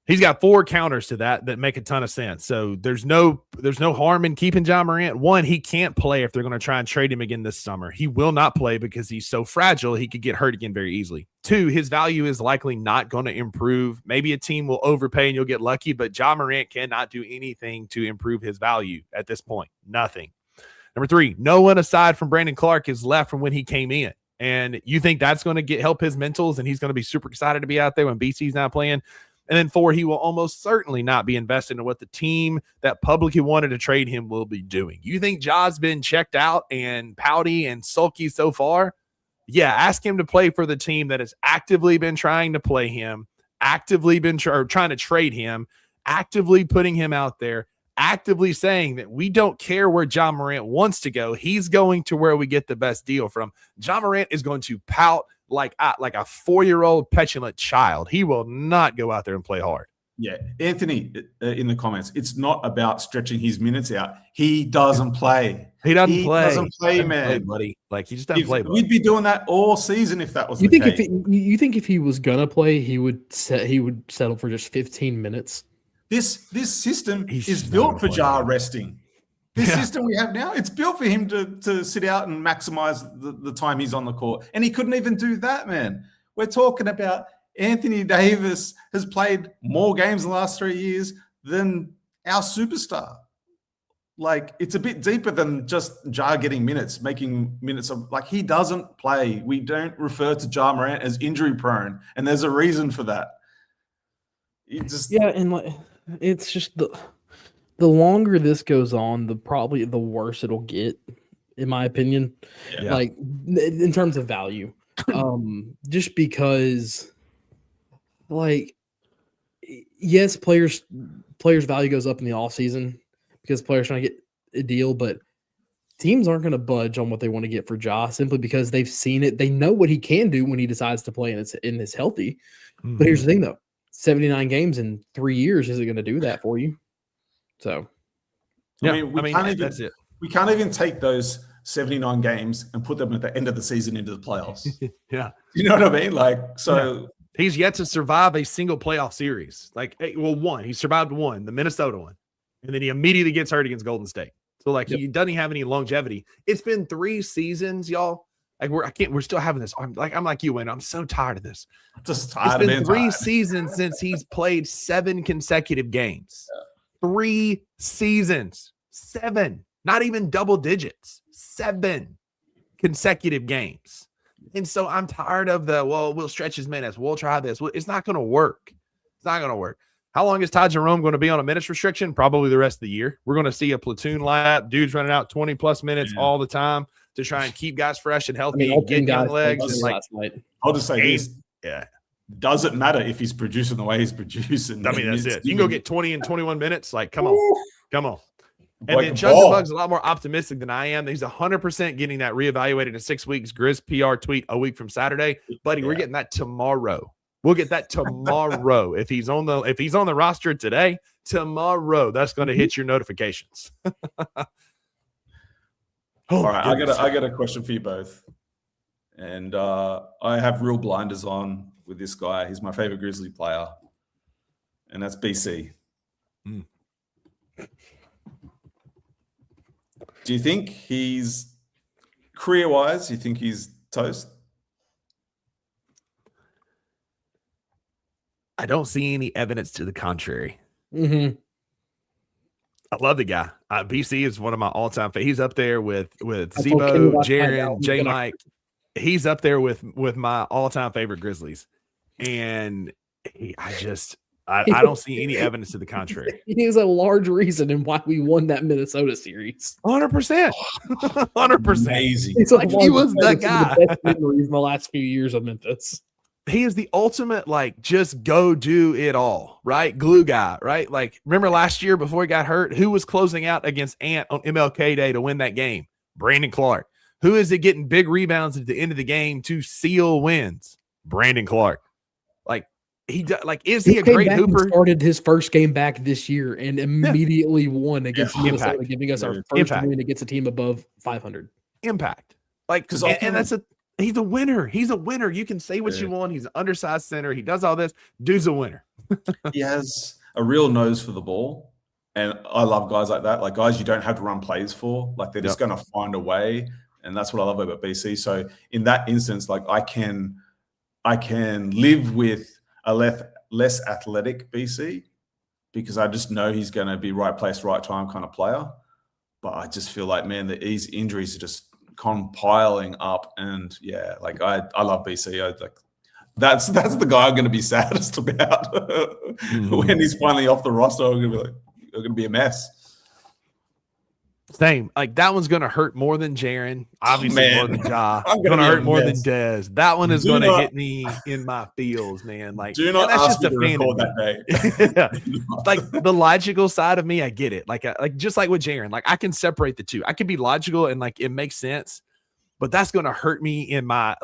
He's got 4 counters to that make a ton of sense. So there's no harm in keeping Ja Morant. One, he can't play if they're going to try and trade him again this summer. He will not play because he's so fragile. He could get hurt again very easily. 2, his value is likely not going to improve. Maybe a team will overpay and you'll get lucky, but Ja Morant cannot do anything to improve his value at this point. Nothing. Number 3, no one aside from Brandon Clark is left from when he came in. And you think that's going to help his mentals and he's going to be super excited to be out there when BC's not playing? And then 4, he will almost certainly not be invested in what the team that publicly wanted to trade him will be doing. You think Ja's been checked out and pouty and sulky so far? Yeah, ask him to play for the team that has actively been trying to play him, actively been trying to trade him, actively putting him out there, actively saying that we don't care where Ja Morant wants to go. He's going to where we get the best deal from. Ja Morant is going to pout like a 4-year-old petulant child. He will not go out there and play hard. Yeah. Anthony, in the comments, it's not about stretching his minutes out. He doesn't play. He doesn't play, man. Buddy. He just doesn't play. We'd be doing that all season if that was you the think case. You think if he was gonna play, he would settle for just 15 minutes? This system is built for Ja resting. This system we have now, it's built for him to sit out and maximize the time he's on the court. And he couldn't even do that, man. We're talking about Anthony Davis has played more games in the last 3 years than our superstar. It's a bit deeper than just Ja getting minutes, making minutes of he doesn't play. We don't refer to Ja Morant as injury prone, and there's a reason for that. It's just the longer this goes on, the worse it'll get, in my opinion. Yeah. In terms of value, just because, yes, players' value goes up in the off season because players trying to get a deal, but teams aren't going to budge on what they want to get for Ja simply because they've seen it. They know what he can do when he decides to play and is healthy. Mm-hmm. But here's the thing, though: 79 games in 3 years isn't going to do that for you. So, that's it. We can't even take those 79 games and put them at the end of the season into the playoffs. Yeah. You know what I mean? He's yet to survive a single playoff series. One. He survived one, the Minnesota one. And then he immediately gets hurt against Golden State. So, he doesn't have any longevity. It's been 3 seasons, y'all. We're still having this. I'm like you, Wayne. I'm so tired of this. Just tired. It's been 3 seasons since he's played 7 consecutive games. 3 seasons. 7. Not even double digits. 7. consecutive games. And so I'm tired of we'll stretch his minutes. We'll try this. Well, it's not going to work. It's not going to work. How long is Ty Jerome going to be on a minutes restriction? Probably the rest of the year. We're going to see a platoon lineup, dudes running out 20-plus minutes all the time to try and keep guys fresh and healthy and get young legs. And I'll just say this. Yeah. Doesn't matter if he's producing the way he's producing. I mean, that's it. You can go get 20 and 21 minutes. Like, come on. Come on. And then Chugs and Bugs is a lot more optimistic than I am. He's 100% getting that reevaluated in 6 weeks. Grizz PR tweet a week from Saturday. Buddy, we're getting that tomorrow. We'll get that tomorrow. If he's on the roster today, tomorrow, that's going to hit your notifications. All right, I got a question for you both. And I have real blinders on with this guy. He's my favorite Grizzly player. And that's BC. Do you think he's career-wise, you think he's toast? I don't see any evidence to the contrary. Mm-hmm. I love the guy. BC is one of my all-time favorites. He's up there with Zebo, Jaren, J. Mike. He's up there with my all-time favorite Grizzlies. And I don't see any evidence to the contrary. He is a large reason in why we won that Minnesota series. 100%. 100%. Amazing. Like, he was the guy. The best memories in the last few years of Memphis. He is the ultimate, like, just go do it all, right? Glue guy, right? Like, remember last year before he got hurt, who was closing out against Ant on MLK Day to win that game? Brandon Clark. Who is it getting big rebounds at the end of the game to seal wins? Brandon Clark. Is he a great hooper? Started his first game back this year and immediately won against Minnesota, giving us our first win against a team above 500. Impact. He's a winner. He's a winner. You can say what you want. He's an undersized center. He does all this. Dude's a winner. He has a real nose for the ball. And I love guys like that. Like guys you don't have to run plays for. Like they're just going to find a way. And that's what I love about BC. So in that instance, like I can live with a less athletic BC because I just know he's going to be right place, right time kind of player. But I just feel like, man, these injuries are just compiling up. And yeah, like I love BC. That's the guy I'm going to be saddest about when he's finally off the roster. I'm going to be a mess. Same. Like that one's going to hurt more than Jaren. Obviously more than Ja. I'm going to hurt more than Dez. That one is going to hit me in my feels, man. Like do not that's ask just me a to record that day. Like the logical side of me, I get it. Like just like with Jaren, like I can separate the two. I can be logical and like it makes sense, but that's going to hurt me in my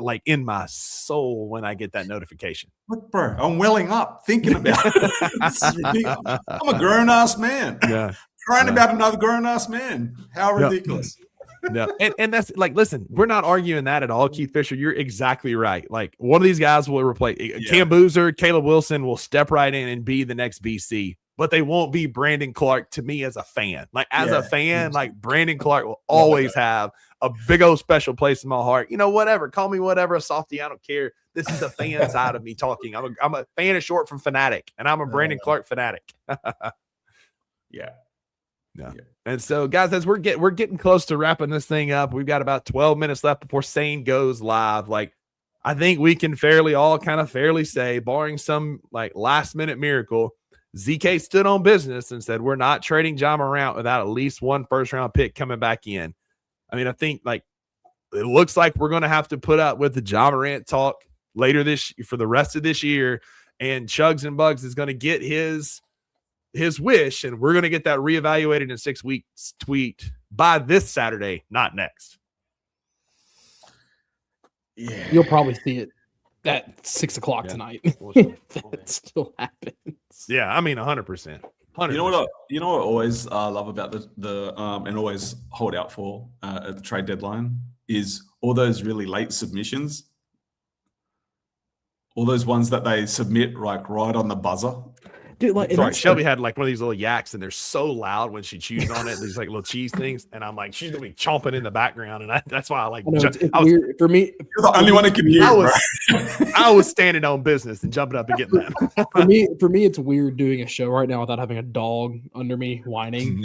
soul when I get that notification. Look, bro, I'm welling up thinking about it. I'm a grown ass man. Yeah. Crying about another grown-ass man. How ridiculous. No. And that's like, listen, we're not arguing that at all, Keith Fisher. You're exactly right. Like one of these guys will replace Cam Boozer, Caleb Wilson will step right in and be the next BC, but they won't be Brandon Clark to me as a fan. Like as a fan, like Brandon Clark will always have a big old special place in my heart. You know, whatever, call me whatever, a softie, I don't care. This is the fan side of me talking. I'm a fan is short from fanatic, and I'm a Brandon Clark fanatic. Yeah. And so, guys, as we're getting close to wrapping this thing up, we've got about 12 minutes left before Sane goes live. Like, I think we can fairly say, barring some like last minute miracle, ZK stood on business and said, we're not trading Ja Morant without at least one first round pick coming back in. I mean, I think like it looks like we're going to have to put up with the Ja Morant talk later for the rest of this year. And Chugs and Bugs is going to get his wish, and we're going to get that reevaluated in 6 weeks tweet by this Saturday, not next. Yeah, you'll probably see it at 6 o'clock tonight. That still happens. Yeah, I mean 100%. You know what I always love about the and always hold out for at the trade deadline is all those really late submissions, all those ones that they submit like right on the buzzer. dude. Like, and Sorry, that's Shelby like, had like one of these little yaks, and they're so loud when she chews on it. These like little cheese things, and I'm like, she's gonna be chomping in the background, and that's why I like. I know it's I was, weird for me. You're the only one who can hear, I bro. was, I was standing on business and jumping up and getting that. For me, it's weird doing a show right now without having a dog under me whining.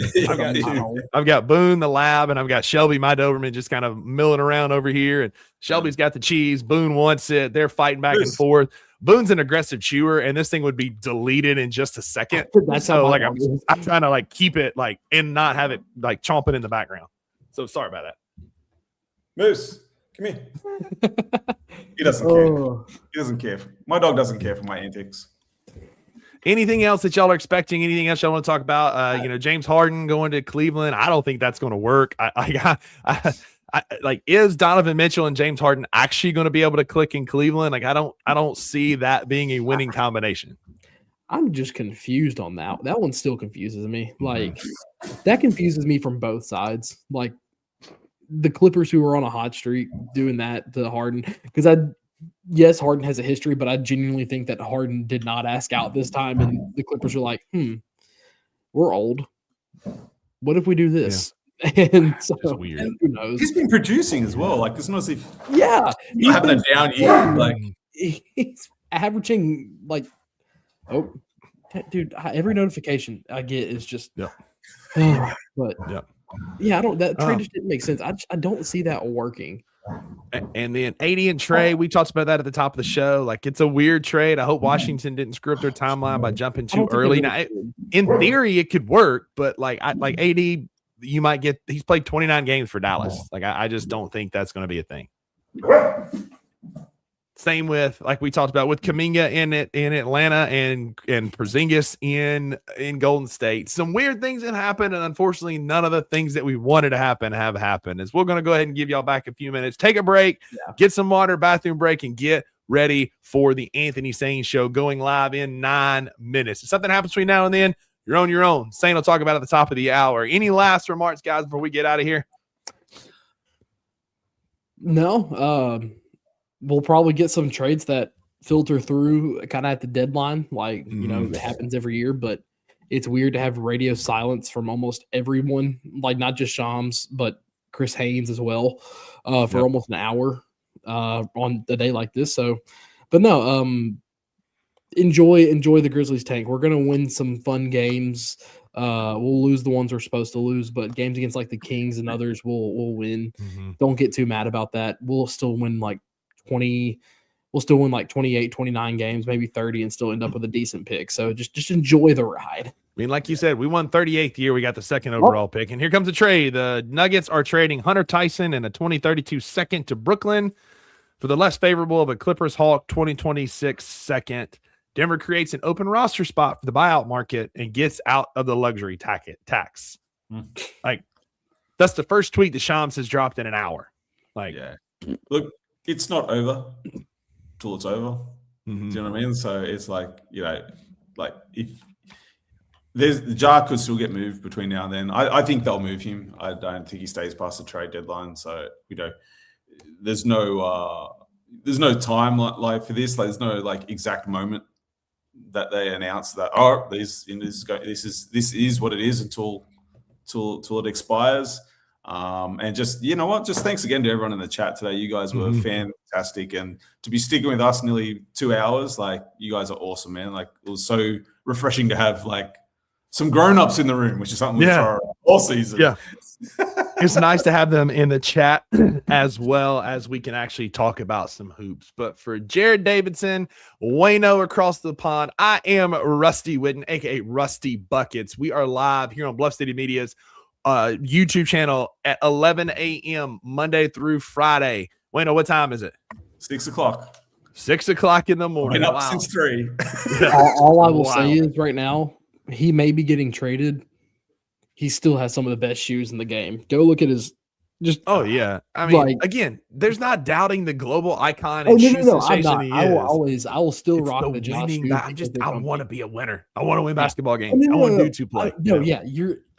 I've got Boone the lab, and I've got Shelby my Doberman just kind of milling around over here, and Shelby's got the cheese. Boone wants it. They're fighting back and forth. Boone's an aggressive chewer, and this thing would be deleted in just a second. That's so how like I'm trying to like keep it like and not have it like chomping in the background. So sorry about that. Moose, come here. He doesn't care. He doesn't care. My dog doesn't care for my antics. Anything else that y'all are expecting? Anything else y'all want to talk about? James Harden going to Cleveland. I don't think that's going to work. Is Donovan Mitchell and James Harden actually going to be able to click in Cleveland? Like, I don't see that being a winning combination. I'm just confused on that. That one still confuses me. Like, that confuses me from both sides. Like, the Clippers who were on a hot streak doing that to Harden, because yes, Harden has a history, but I genuinely think that Harden did not ask out this time, and the Clippers were like, we're old. What if we do this? Yeah. And so, weird. Who knows? He's been producing as well. Like, it's not as if he's having a down year. Like, he's averaging like, dude, every notification I get is just, but yeah, I don't. That trade just didn't make sense. I don't see that working. And then 80 and Trey, we talked about that at the top of the show. Like, it's a weird trade. I hope Washington didn't screw up their timeline by jumping too early. Now, in theory, it could work, but like 80, you might get. He's played 29 games for Dallas. Like, I just don't think that's going to be a thing. Same with, like we talked about, with Kuminga in Atlanta and Porzingis in Golden State. Some weird things that happened, and unfortunately, none of the things that we wanted to happen have happened. As we're going to go ahead and give y'all back a few minutes, take a break, get some water, bathroom break, and get ready for the Anthony Sane Show going live in 9 minutes. If something happens between now and then, you're on your own. Sane will talk about it at the top of the hour. Any last remarks, guys, before we get out of here? No. We'll probably get some trades that filter through kind of at the deadline. Like, it happens every year, but it's weird to have radio silence from almost everyone, like not just Shams, but Chris Haynes as well, for almost an hour on a day like this. So, but no, enjoy the Grizzlies tank. We're going to win some fun games. We'll lose the ones we're supposed to lose, but games against like the Kings and others, we'll win. Don't get too mad about that. We'll still win like 28, 29 games, maybe 30, and still end up with a decent pick. So just enjoy the ride. I mean, like you said, we won 38th year. We got the second overall pick. And here comes a trade. The Nuggets are trading Hunter Tyson and a 2032 second to Brooklyn for the less favorable of a Clippers Hawk 2026 second. Denver creates an open roster spot for the buyout market and gets out of the luxury tax. Like, that's the first tweet that Shams has dropped in an hour. Like, look, it's not over till it's over. Do you know what I mean? So it's like, like if there's the Jar could still get moved between now and then. I think they'll move him. I don't think he stays past the trade deadline. So there's no time like for this. Like, there's no like exact moment that they announce that this is what it is until it expires. And just, just thanks again to everyone in the chat today. You guys were fantastic, and to be sticking with us nearly 2 hours, like, you guys are awesome, man. Like, it was so refreshing to have like some grown-ups in the room, which is something we try all season. Yeah. It's nice to have them in the chat as well as we can actually talk about some hoops. But for Jared Davidson, Wayno across the pond, I am Rusty Whitten, aka Rusty Buckets. We are live here on Bluff City Media's YouTube channel at 11 a.m. Monday through Friday. Wayno, what time is it? 6 o'clock. 6 o'clock in the morning. Been up since 3. All I will say is right now, he may be getting traded. He still has some of the best shoes in the game. Go look at his. I mean, again, there's not doubting the global icon and shoe sensation he is. I will still rock the Josh shoes. I want to be a winner. I want to win basketball games. I want dudes who play.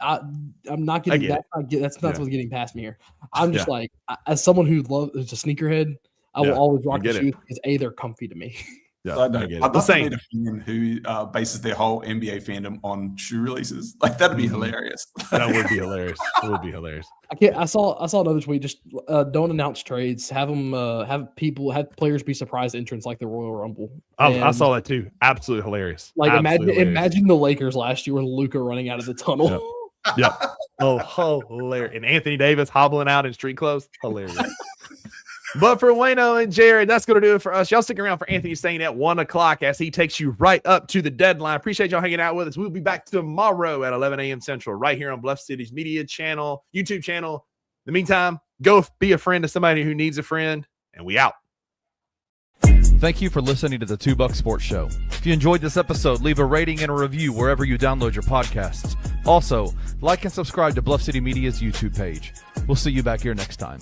I'm not getting that. That's not what's getting past me here. I'm just like, as someone who's a sneakerhead, I will always rock the shoes because they're comfy to me. Yeah, Side I note, get it. I'd The love to same. meet a fan who bases their whole NBA fandom on shoe releases. Like that'd be hilarious. That would be hilarious. It would be hilarious. I saw another tweet. Just don't announce trades. Have them have players be surprise entrants like the Royal Rumble. I And, saw that too. Absolutely hilarious. Like Absolutely hilarious. imagine the Lakers last year with Luka running out of the tunnel. Yep. Oh, hilarious. And Anthony Davis hobbling out in street clothes. Hilarious. But for Wayno and Jared, that's going to do it for us. Y'all stick around for Anthony Stain at 1 o'clock as he takes you right up to the deadline. Appreciate y'all hanging out with us. We'll be back tomorrow at 11 a.m. Central right here on Bluff City's media channel, YouTube channel. In the meantime, go be a friend to somebody who needs a friend, and we out. Thank you for listening to the $2 Sports Show. If you enjoyed this episode, leave a rating and a review wherever you download your podcasts. Also, like and subscribe to Bluff City Media's YouTube page. We'll see you back here next time.